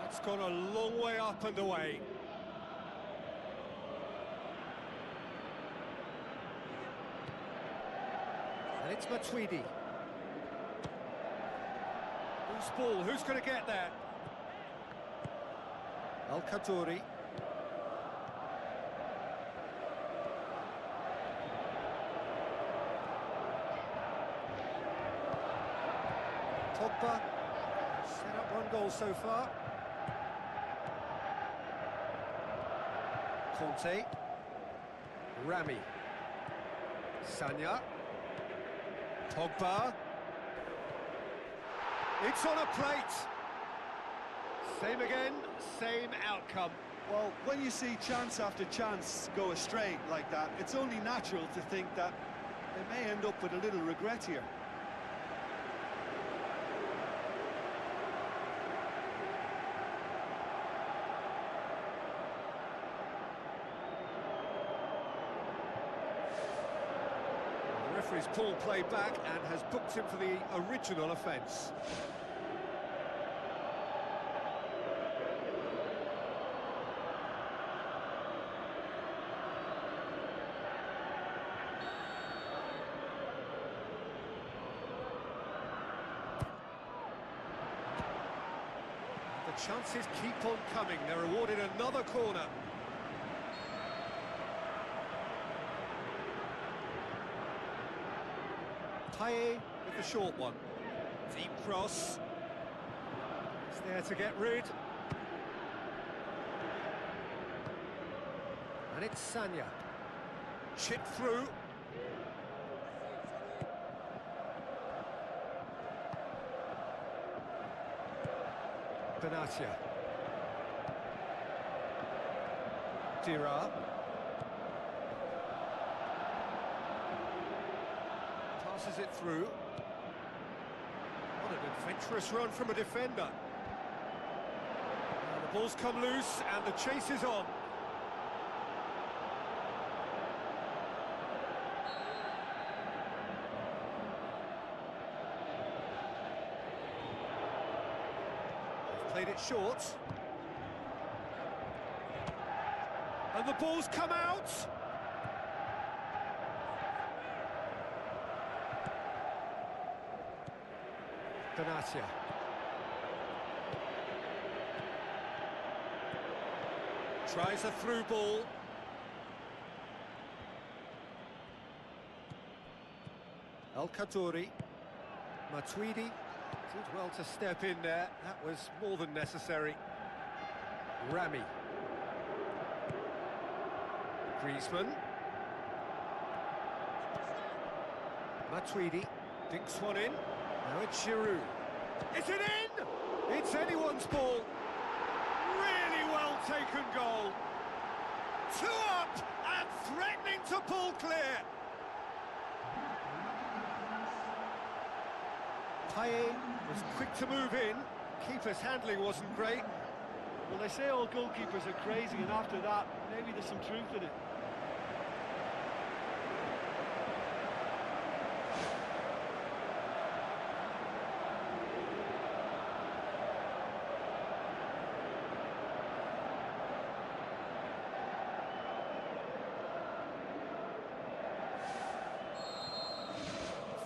That's gone a long way up and away. And it's Matuidi. Loose ball, who's going to get there? El Khadouri. Pogba. Set up one goal so far. Conte. Rami. Sanya. Pogba. It's on a plate. Same again, same outcome. Well, when you see chance after chance go astray like that, it's only natural to think that they may end up with a little regret here. The referee's pulled play back and has booked him for the original offence. The chances keep on coming. They're awarded another corner. Payet with the short one. Deep cross. He's there to get rid. And it's Sanya. Chip through. Benatia. Dira. Passes it through. What an adventurous run from a defender. Now the ball's come loose and the chase is on. They've played it short. And the ball's come out! Benatia. Tries a through ball. El Khadouri. Matuidi did well to step in there. That was more than necessary. Rami. Griezmann. Matuidi dinks one in. Now it's Giroud. Is it in? It's anyone's ball. Really well taken goal. 2 up and threatening to pull clear. Payet was quick to move in. Keeper's handling wasn't great. Well, they say all goalkeepers are crazy, and after that, maybe there's some truth in it.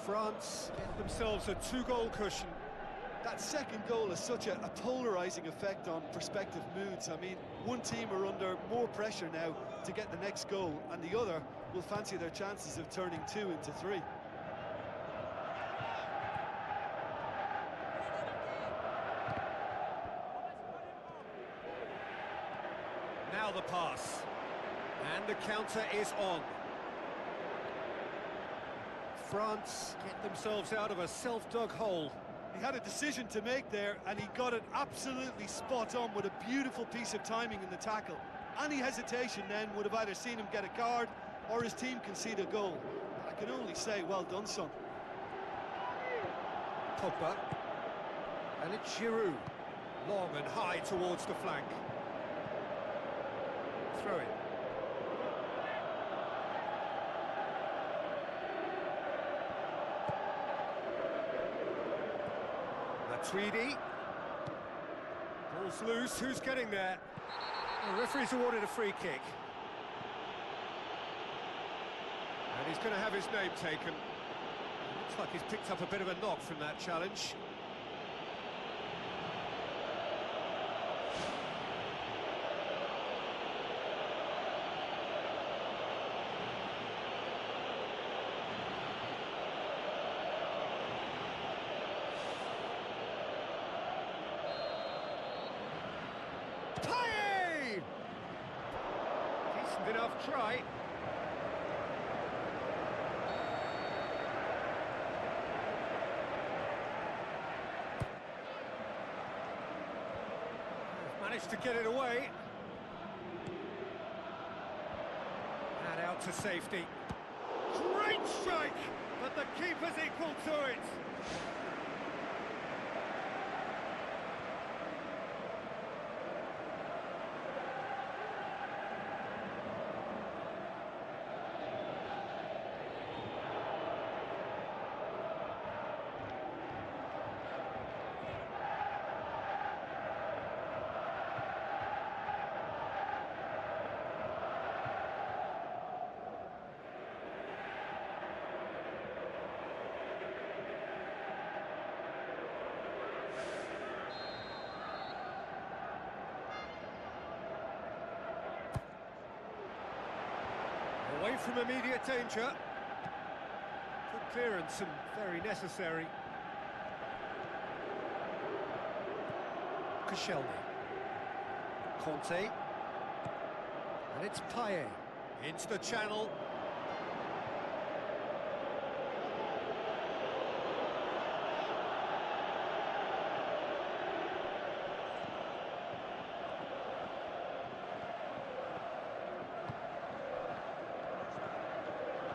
France get themselves a 2-goal cushion. That second goal has such a polarising effect on prospective moods. I mean, one team are under more pressure now to get the next goal, and the other will fancy their chances of turning 2 into 3. Now the pass. And the counter is on. France get themselves out of a self-dug hole. He had a decision to make there, and he got it absolutely spot on with a beautiful piece of timing in the tackle. Any hesitation then would have either seen him get a card or his team concede a goal. I can only say, well done, son. Pogba. And it's Giroud. Long and high towards the flank. Throw it. Matuidi. Ball's loose, who's getting there? The referee's awarded a free kick. And he's going to have his name taken. Looks like he's picked up a bit of a knock from that challenge. Enough try. Managed to get it away. And out to safety. Great strike, but the keeper's equal to it. Away from immediate danger. Good clearance and very necessary. Koscielny. Conte. And it's Payet. Into the channel.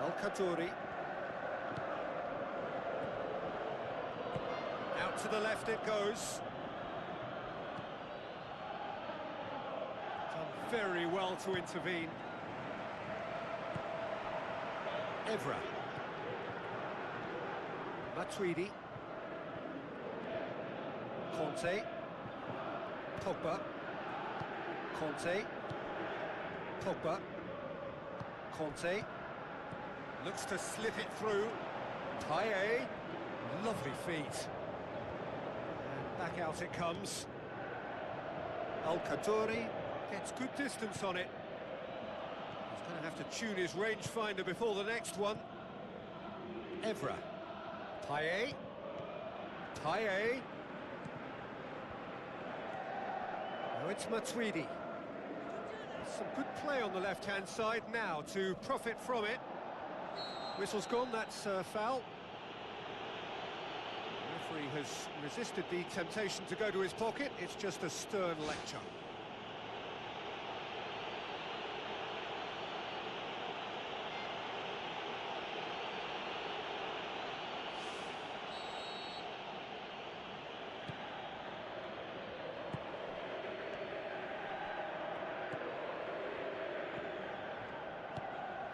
Al-Khadouri. Out to the left it goes. Done very well to intervene. Evra. Matuidi. Conte. Pogba. Conte. Pogba. Conte. Looks to slip it through. Taye. Lovely feet. And back out it comes. Al-Khadouri gets good distance on it. He's going to have to tune his rangefinder before the next one. Evra. Taye. Taye. Now it's Matuidi. Some good play on the left-hand side now to profit from it. Whistle's gone, that's a foul. The referee has resisted the temptation to go to his pocket. It's just a stern lecture.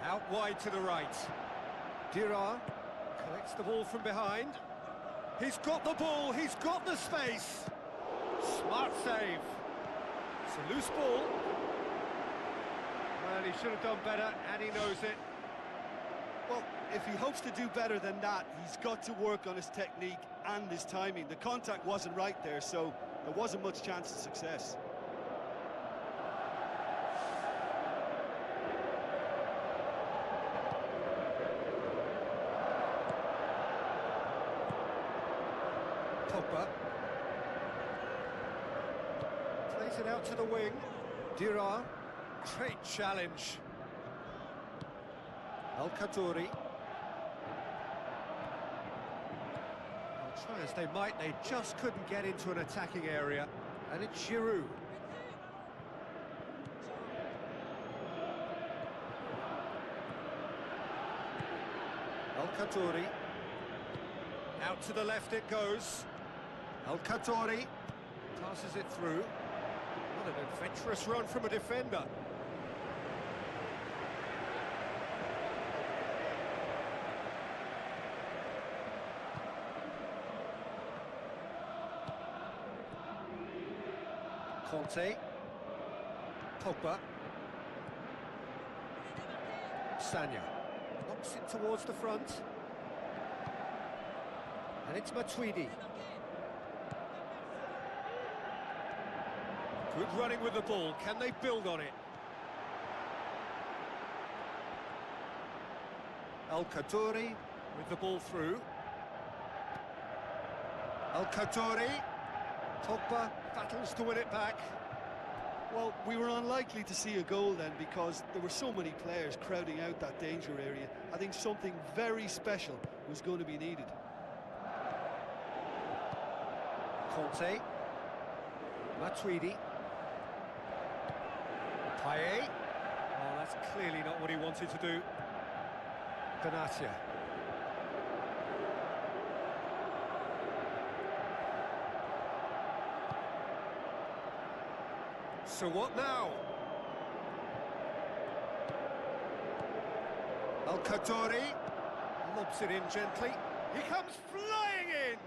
Out wide to the right. Dira collects the ball from behind. He's got the ball, he's got the space. Smart save. It's a loose ball. Well, he should have done better, and he knows it. Well, if he hopes to do better than that, he's got to work on his technique and his timing. The contact wasn't right there, so there wasn't much chance of success. Pogba. Plays it out to the wing. Dira. Great challenge. Al-Khadouri. Try as they might, they just couldn't get into an attacking area. And it's Giroud. Al-Khadouri. Out to the left it goes. Al-Khadouri passes it through. What an adventurous run from a defender. Conte. Pogba. Sanya. Knocks it towards the front. And it's Matuidi. Good running with the ball. Can they build on it? Al-Khadouri with the ball through. Al-Khadouri. Pogba battles to win it back. Well, we were unlikely to see a goal then because there were so many players crowding out that danger area. I think something very special was going to be needed. Conte. Matuidi. Taye. Oh, that's clearly not what he wanted to do. Benatia. So what now? Al-Khadouri lobs it in gently. He comes flying in!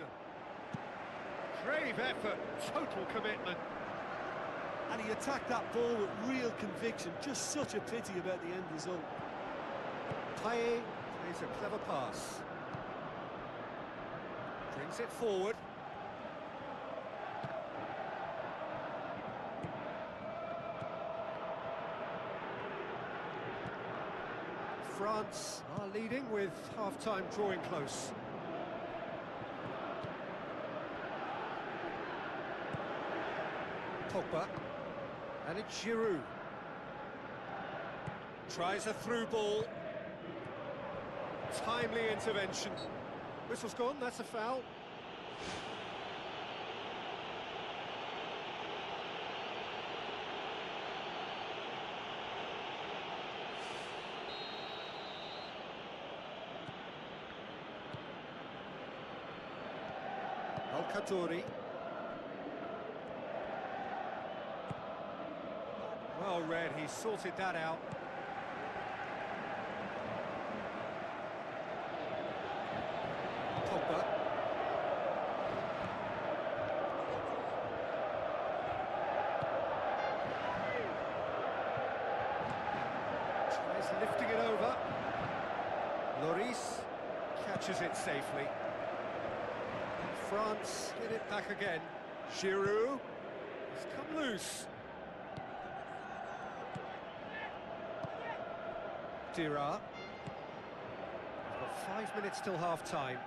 Brave effort, total commitment. And he attacked that ball with real conviction. Just such a pity about the end result. Taye plays a clever pass. Brings it forward. France are leading with half-time drawing close. Pogba. And it's Giroud. Tries a through ball. Timely intervention. Whistle's gone, that's a foul. Katouri. Well read, he sorted that out. Pogba. Tries lifting it over. Lloris catches it safely. France get it back again. Giroud has come loose. Dira. We've got 5 minutes till half-time.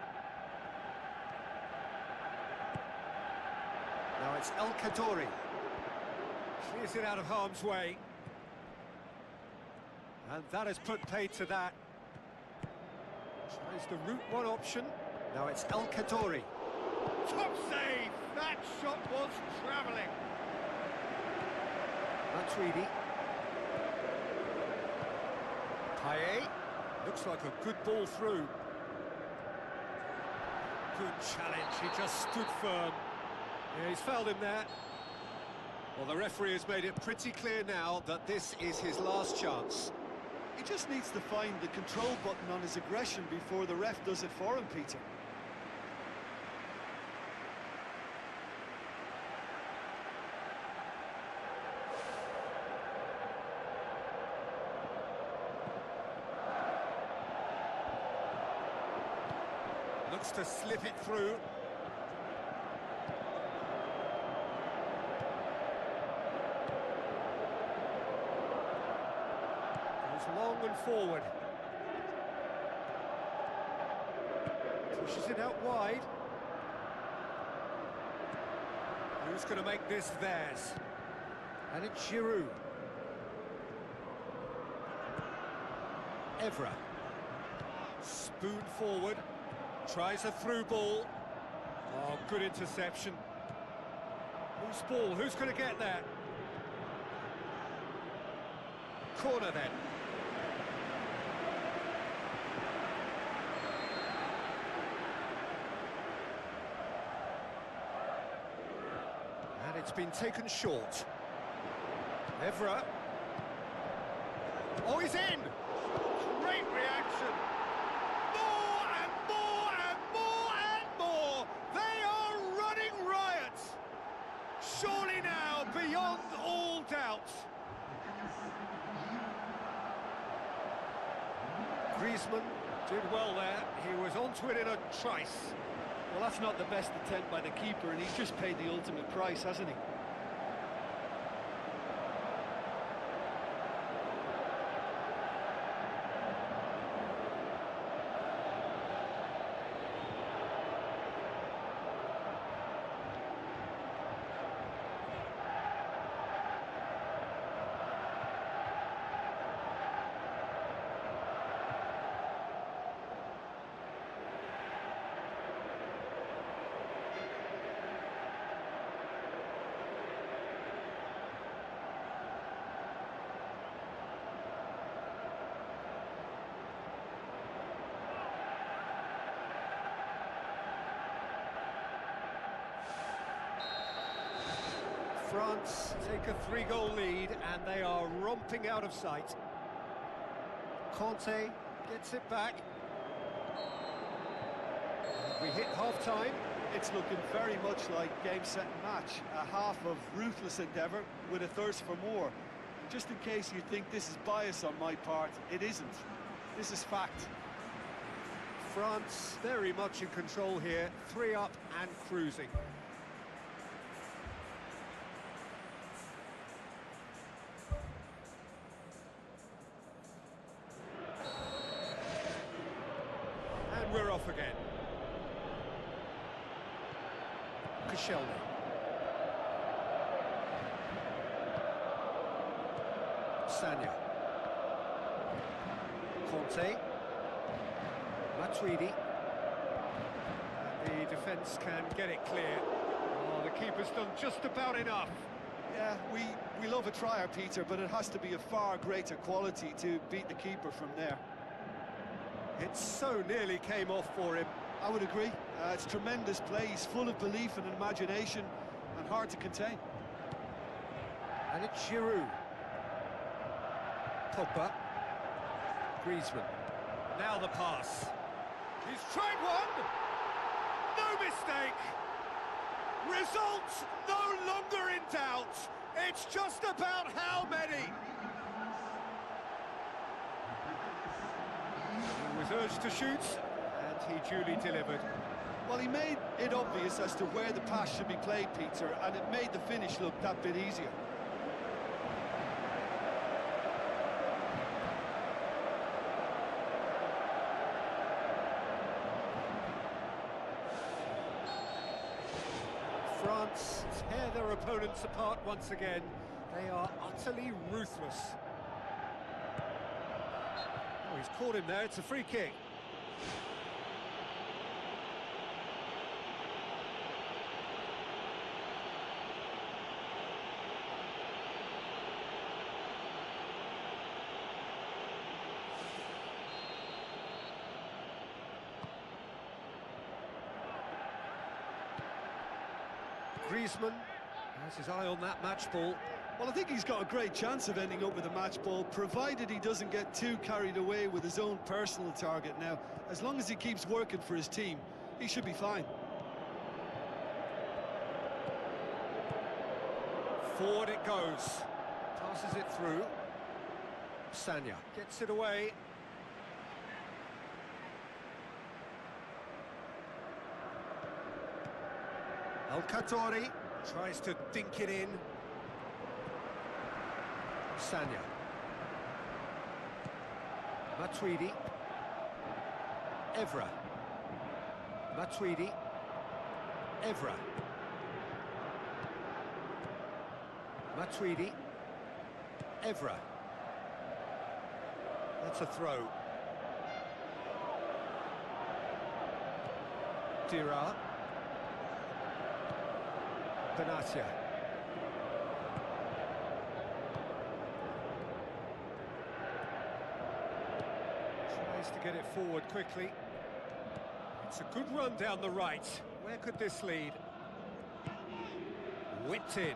Now it's El Khadouri. Clears it out of harm's way. And that has put paid to that. Tries the route one option. Now it's El Khadouri. Top save! That shot was travelling. Matuidi. Payet. Looks like a good ball through. Good challenge, he just stood firm. Yeah, he's fouled him there. Well, the referee has made it pretty clear now that this is his last chance. He just needs to find the control button on his aggression before the ref does it for him, Peter. Looks to slip it through. Goes long and forward. Pushes it out wide. Who's going to make this theirs? And it's Giroud. Evra. Spoon forward. Tries a through ball. Oh, good interception. Whose ball? Who's going to get that? Corner then. And it's been taken short. Evra. Oh, he's in! Great reaction! Surely now, beyond all doubt. Griezmann did well there. He was onto it in a trice. Well, that's not the best attempt by the keeper, and he's just paid the ultimate price, hasn't he? France take a 3-goal lead and they are romping out of sight. Conte gets it back. We hit half-time. It's looking very much like game, set and match. A half of ruthless endeavour with a thirst for more. Just in case you think this is bias on my part, it isn't. This is fact. France very much in control here, 3 up and cruising. And we're off again. Koscielny. Sanya. Conte. Matuidi. The defence can get it clear. Oh, the keeper's done just about enough. Yeah, we love a trier, Peter, but it has to be a far greater quality to beat the keeper from there. It so nearly came off for him. I would agree. It's tremendous play. He's full of belief and imagination and hard to contain. And it's Giroud. Pogba. Griezmann. Now the pass. He's tried one! No mistake! Results no longer in doubt. It's just about how many. He was urged to shoot, and he duly delivered. Well, he made it obvious as to where the pass should be played, Peter, and it made the finish look that bit easier. France tear their opponents apart once again. They are utterly ruthless. Oh, he's caught him there. It's a free kick. Griezmann has his eye on that match ball. Well, I think he's got a great chance of ending up with a match ball, provided he doesn't get too carried away with his own personal target now. As long as he keeps working for his team, he should be fine. Forward it goes. Passes it through. Sanya gets it away. Al-Khatori tries to dink it in. Sanya. Matuidi. Evra. Matuidi. Evra. Matuidi. Evra. That's a throw. Dira. Benatia. Tries to get it forward quickly. It's a good run down the right. Where could this lead? Whipped in.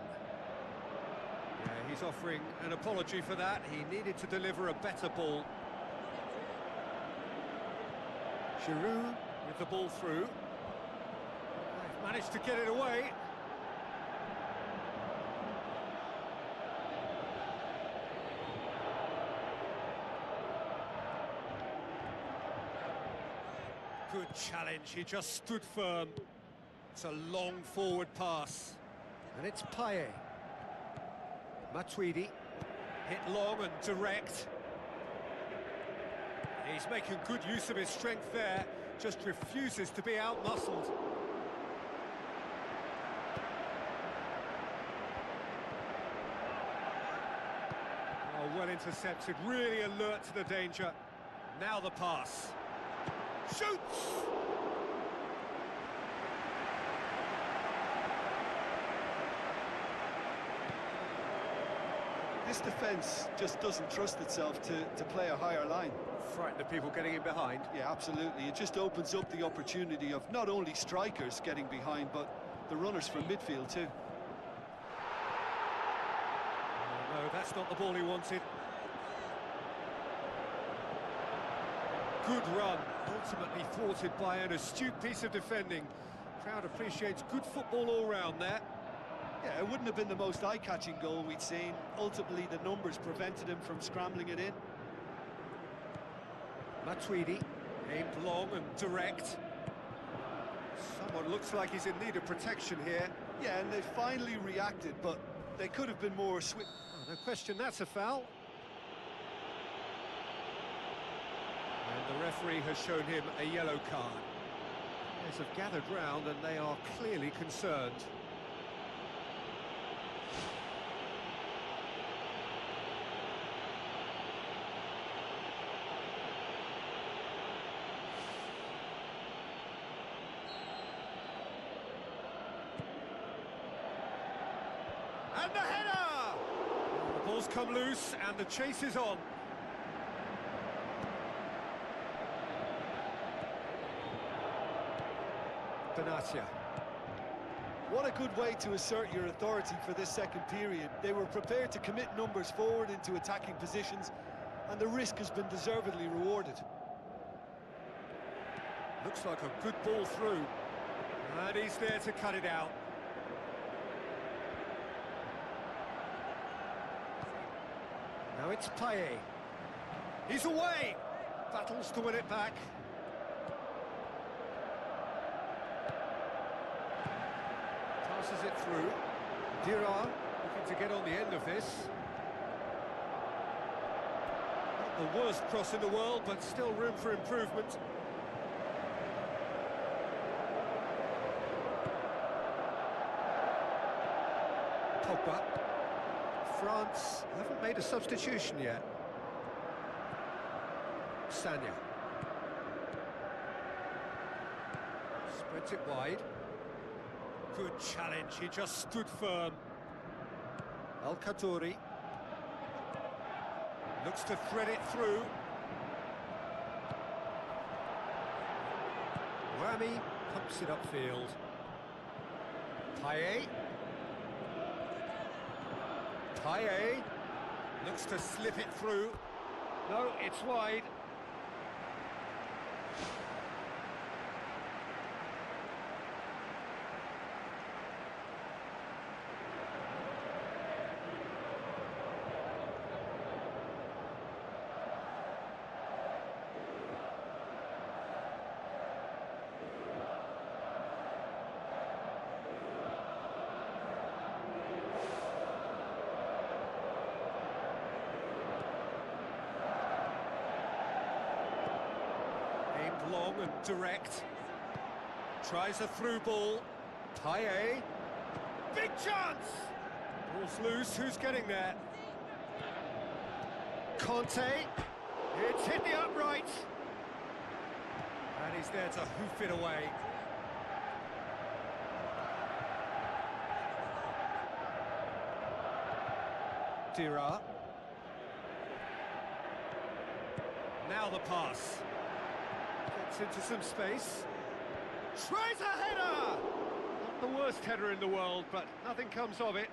Yeah, he's offering an apology for that. He needed to deliver a better ball. Giroud with the ball through. They've managed to get it away. Good challenge, he just stood firm. It's a long forward pass. And it's Payet. Matuidi, hit long and direct. He's making good use of his strength there, just refuses to be outmuscled. Oh, well intercepted, really alert to the danger. Now the pass. Shoots! This defence just doesn't trust itself to play a higher line. Frighten the people getting in behind. Yeah, absolutely. It just opens up the opportunity of not only strikers getting behind, but the runners from midfield too. Oh, no, that's not the ball he wanted. Good run, ultimately thwarted by an astute piece of defending. Crowd appreciates good football all round there. Yeah, it wouldn't have been the most eye-catching goal we'd seen. Ultimately, the numbers prevented him from scrambling it in. Matuidi, aimed long and direct. Someone looks like he's in need of protection here. Yeah, and they finally reacted, but they could have been more swift. Oh, no question, that's a foul. And the referee has shown him a yellow card. Players have gathered round and they are clearly concerned. And the header! The ball's come loose and the chase is on. Benatia. What a good way to assert your authority for this second period. They were prepared to commit numbers forward into attacking positions, and the risk has been deservedly rewarded. Looks like a good ball through. And he's there to cut it out. Now it's Payet. He's away! Battles to win it back. Passes it through. Dira looking to get on the end of this. Not the worst cross in the world, but still room for improvement. Pogba. France haven't made a substitution yet. Sanya. Spreads it wide. Good challenge, he just stood firm. Al-Khatori. Looks to thread it through. Rami pumps it upfield. Payet. Payet looks to slip it through. No, it's wide. Long and direct. Tries a through ball. Payet. Big chance! Ball's loose, who's getting there? Conte. It's hit the upright. And he's there to hoof it away. Dira. Now the pass. Gets into some space. Tries a header! Not the worst header in the world, but nothing comes of it.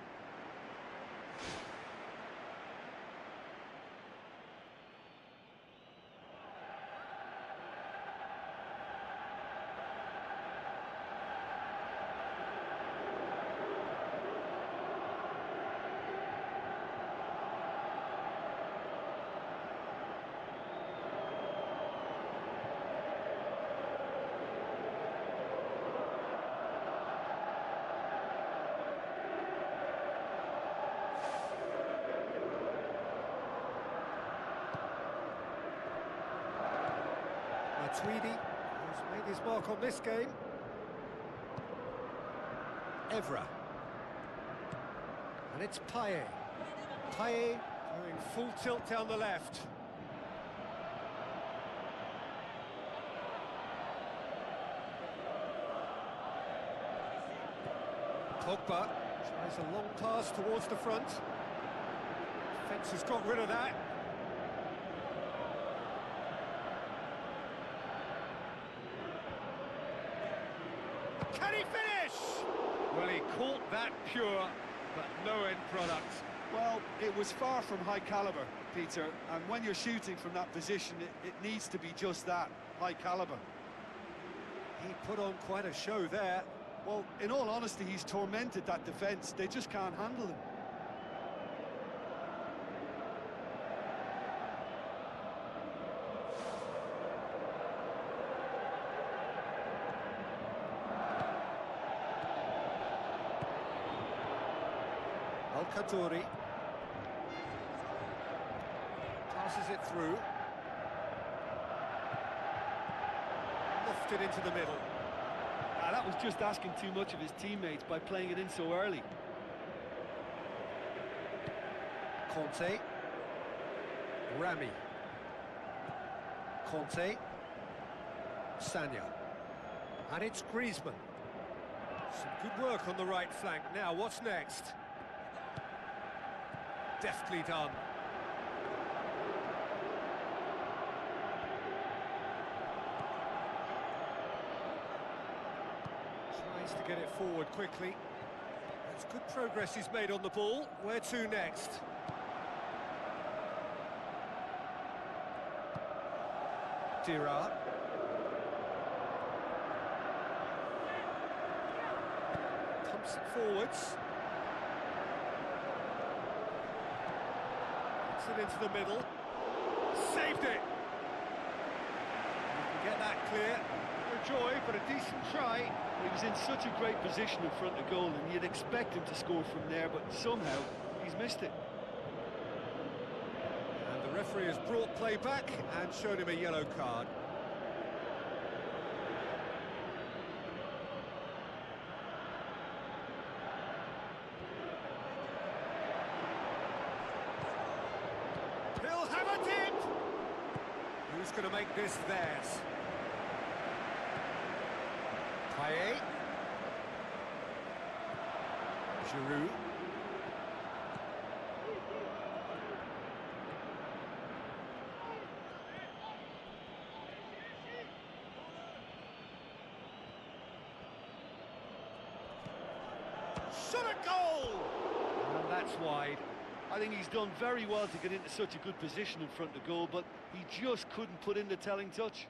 Tweedy has made his mark on this game. Evra. And it's Payet. Payet going full tilt down the left. Pogba tries a long pass towards the front. Defence has got rid of that. Can he finish? Well, he caught that pure, but no end product. Well, it was far from high caliber, Peter, and when you're shooting from that position, it needs to be just that, high caliber. He put on quite a show there. Well, in all honesty, he's tormented that defence. They just can't handle him. Al-Khatori passes it through. Lifted into the middle. That was just asking too much of his teammates by playing it in so early. Conte. Rami. Conte. Sanya. And it's Griezmann. Some good work on the right flank. Now, what's next? Deftly done. Tries to get it forward quickly. That's good progress he's made on the ball. Where to next? Dira. Pumps it forwards. Gets it into the middle. Saved it! You can get that clear. No joy, but a decent try. He was in such a great position in front of goal, and you'd expect him to score from there, but somehow he's missed it. And the referee has brought play back and shown him a yellow card. He'll have a dip! Who's going to make this theirs? Payet. Giroud. Shot a goal! And that's wide. I think he's done very well to get into such a good position in front of goal, but he just couldn't put in the telling touch.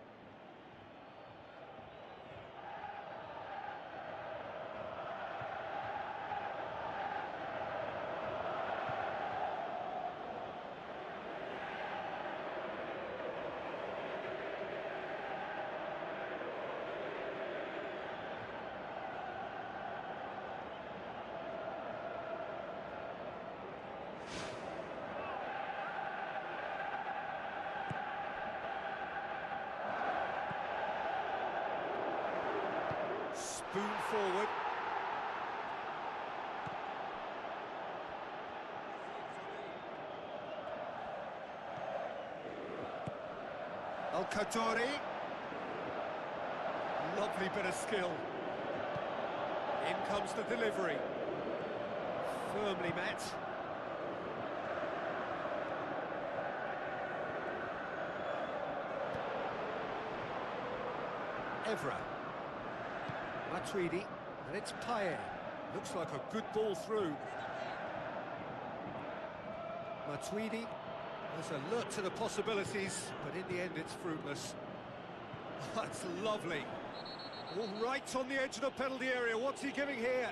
Spoon forward. Al-Khatori. Lovely bit of skill. In comes the delivery. Firmly met. Evra. Matuidi, and it's Payet. Looks like a good ball through. Matuidi was alert to the possibilities, but in the end it's fruitless. That's lovely. All right on the edge of the penalty area. What's he giving here?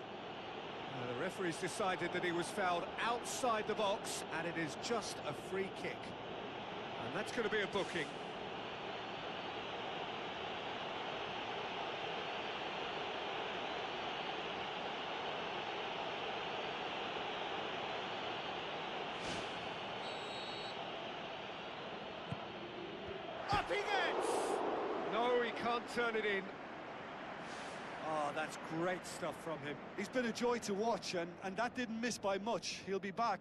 The referee's decided that he was fouled outside the box, and it is just a free kick. And that's going to be a booking. Up he gets! No, he can't turn it in. Oh, that's great stuff from him. He's been a joy to watch, and that didn't miss by much. He'll be back.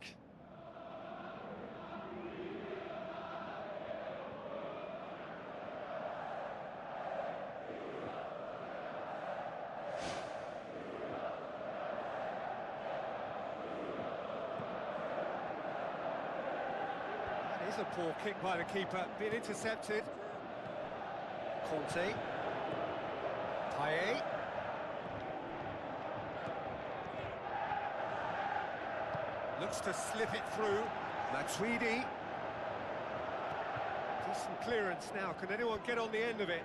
That is a poor kick by the keeper, being intercepted. Conte. Payet. Looks to slip it through. Matuidi. Decent clearance now. Can anyone get on the end of it?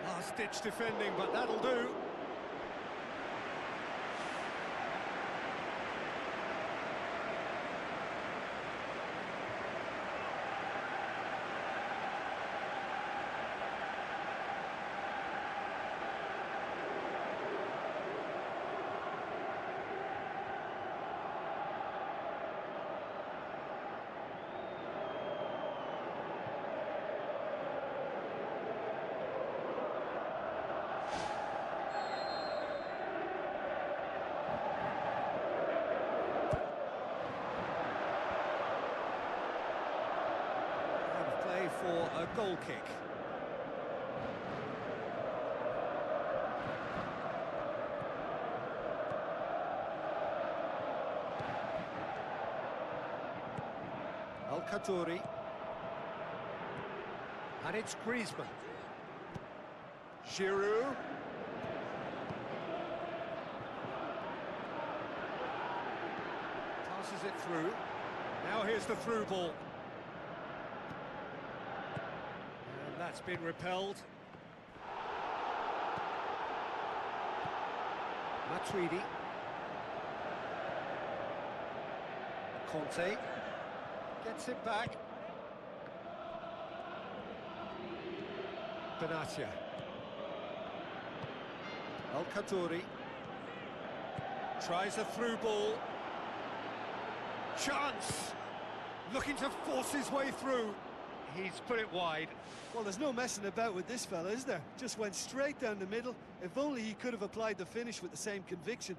Last-ditch defending, but that'll do. For a goal kick. Al-Khatori. And it's Griezmann. Giroud. Passes it through. Now here's the through ball. And that's been repelled. Matuidi. Conte gets it back. Benatia. El Kaddouri tries a through ball. Chance! Looking to force his way through. He's put it wide. Well, there's no messing about with this fella, is there? Just went straight down the middle. If only he could have applied the finish with the same conviction.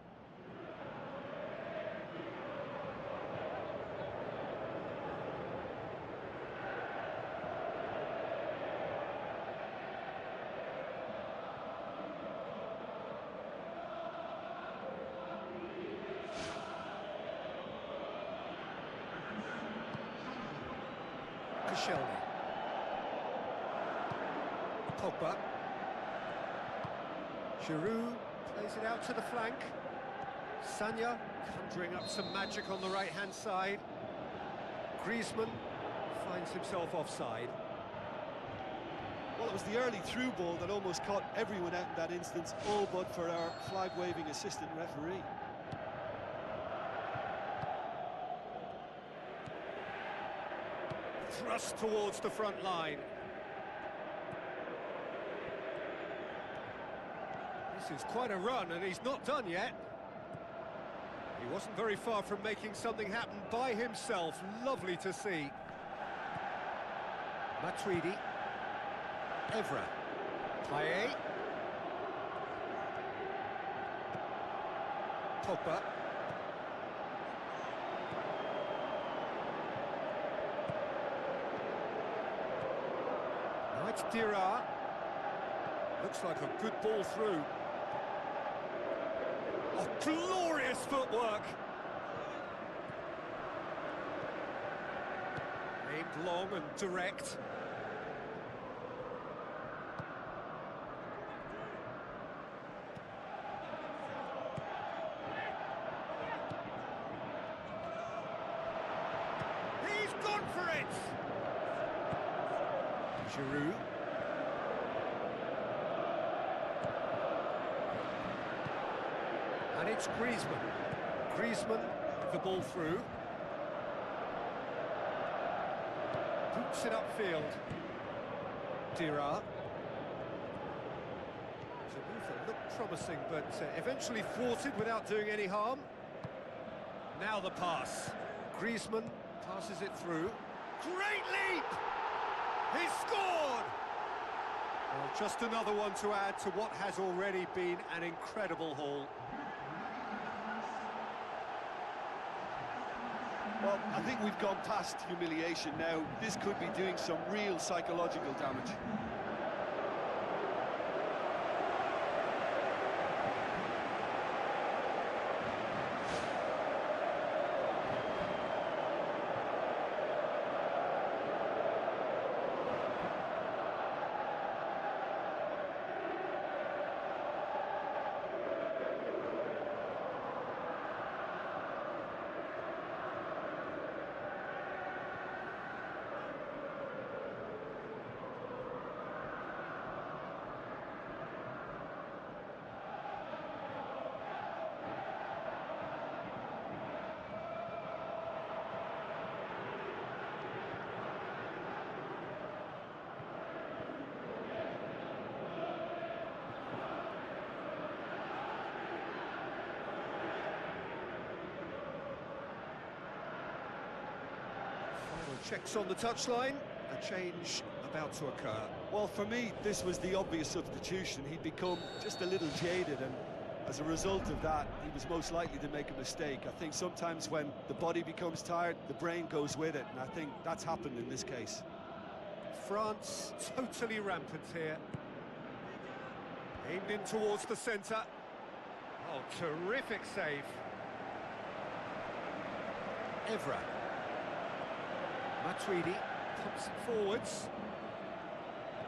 Koscielny. Pogba. Giroud plays it out to the flank. Sanya conjuring up some magic on the right-hand side. Griezmann finds himself offside. Well, it was the early through ball that almost caught everyone out in that instance, all but for our flag-waving assistant referee. Thrust towards the front line. This is quite a run, and he's not done yet. He wasn't very far from making something happen by himself. Lovely to see. Matuidi. Evra. Payet. Pogba. Now it's Dira. Looks like a good ball through. Oh, glorious footwork! Aimed long and direct. He's gone for it! Giroud. And it's Griezmann. Griezmann, the ball through. Boots it upfield. Dira. It's a move that looked promising, but eventually thwarted without doing any harm. Now the pass. Griezmann passes it through. Great leap! He's scored! Well, just another one to add to what has already been an incredible haul. Well, I think we've gone past humiliation now. This could be doing some real psychological damage. Checks on the touchline, a change about to occur. Well, for me, this was the obvious substitution. He'd become just a little jaded, and as a result of that, he was most likely to make a mistake. I think sometimes when the body becomes tired, the brain goes with it, and I think that's happened in this case. France totally rampant here. Aimed in towards the centre. Oh, terrific save. Evra. Matuidi pumps it forwards.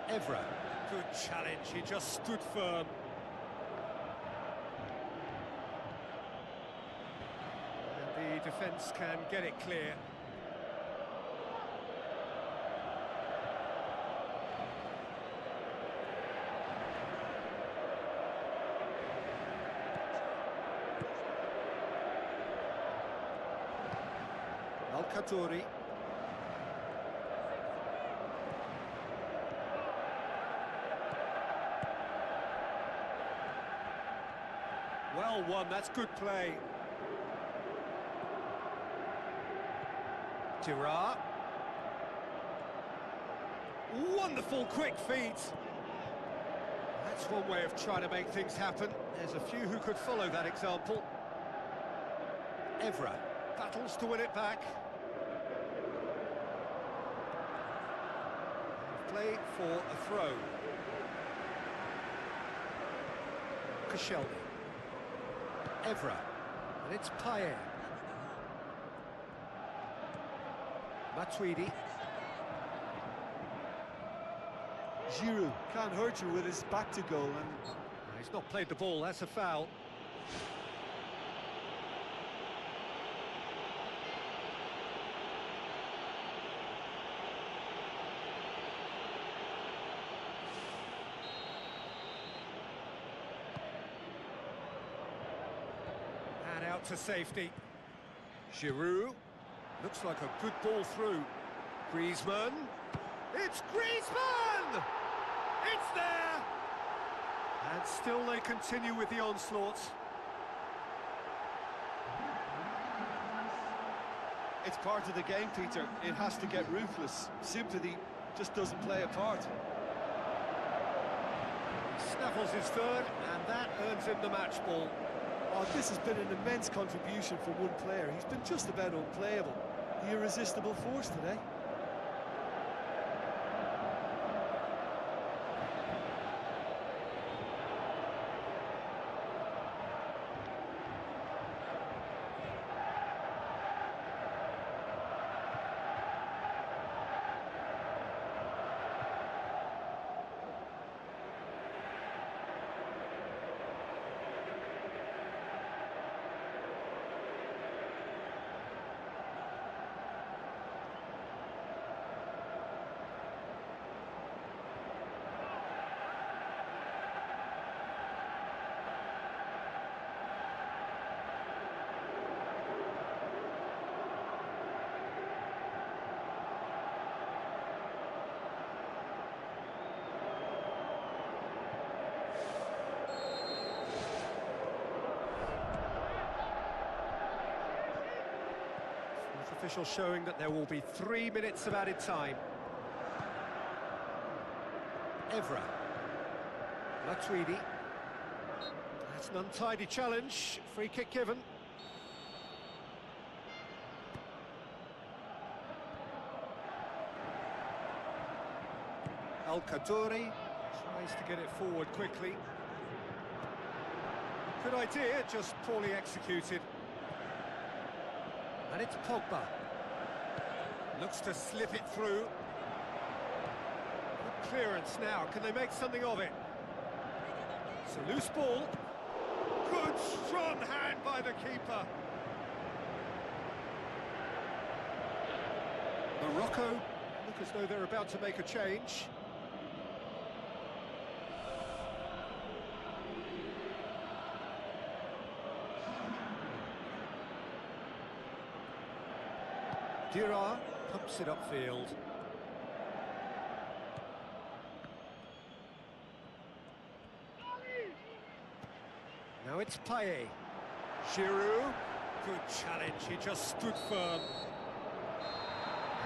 Evra Good challenge, he just stood firm. And the defence can get it clear. Al-Katouri. Well won, that's good play. Girard. Wonderful quick feet. That's one way of trying to make things happen. There's a few who could follow that example. Evra battles to win it back. Play for a throw. Koscielny. Evra. And it's Payet. Matuidi. Giroud can't hurt you with his back to goal, and He's not played the ball, that's a foul. And out to safety. Giroud. Looks like a good ball through. Griezmann. It's Griezmann! It's there! And still they continue with the onslaughts. it's part of the game, Peter. It has to get ruthless. Sympathy just doesn't play a part. Snaffles his third, and that earns him the match ball. Oh, this has been an immense contribution from one player. He's been just about unplayable. The irresistible force today. Official showing that there will be 3 minutes of added time. Evra. Matuidi. That's an untidy challenge. Free kick given. Al-Katouri tries to get it forward quickly. Good idea, just poorly executed. And it's Pogba. Looks to slip it through. Good clearance now. Can they make something of it? It's a loose ball. Good strong hand by the keeper. Maroko look as though they're about to make a change. Girard pumps it upfield. Now it's Payet. Giroud. Good challenge, he just stood firm.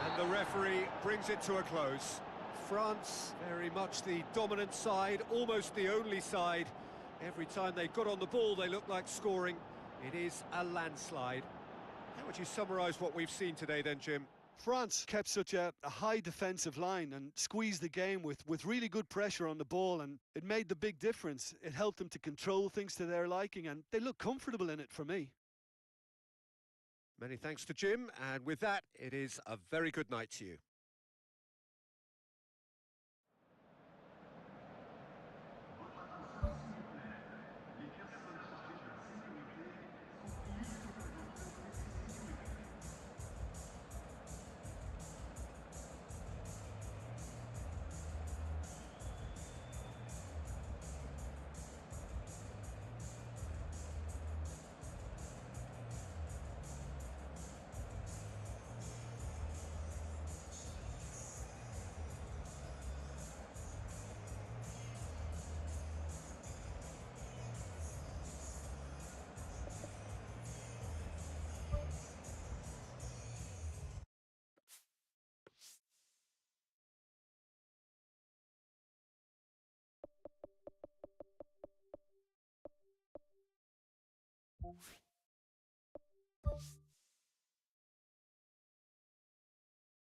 And the referee brings it to a close. France, very much the dominant side, almost the only side. Every time they got on the ball, they looked like scoring. It is a landslide. How would you summarise what we've seen today then, Jim? France kept such a high defensive line and squeezed the game with really good pressure on the ball, and it made the big difference. It helped them to control things to their liking, and they look comfortable in it for me. Many thanks to Jim, and with that, it is a very good night to you.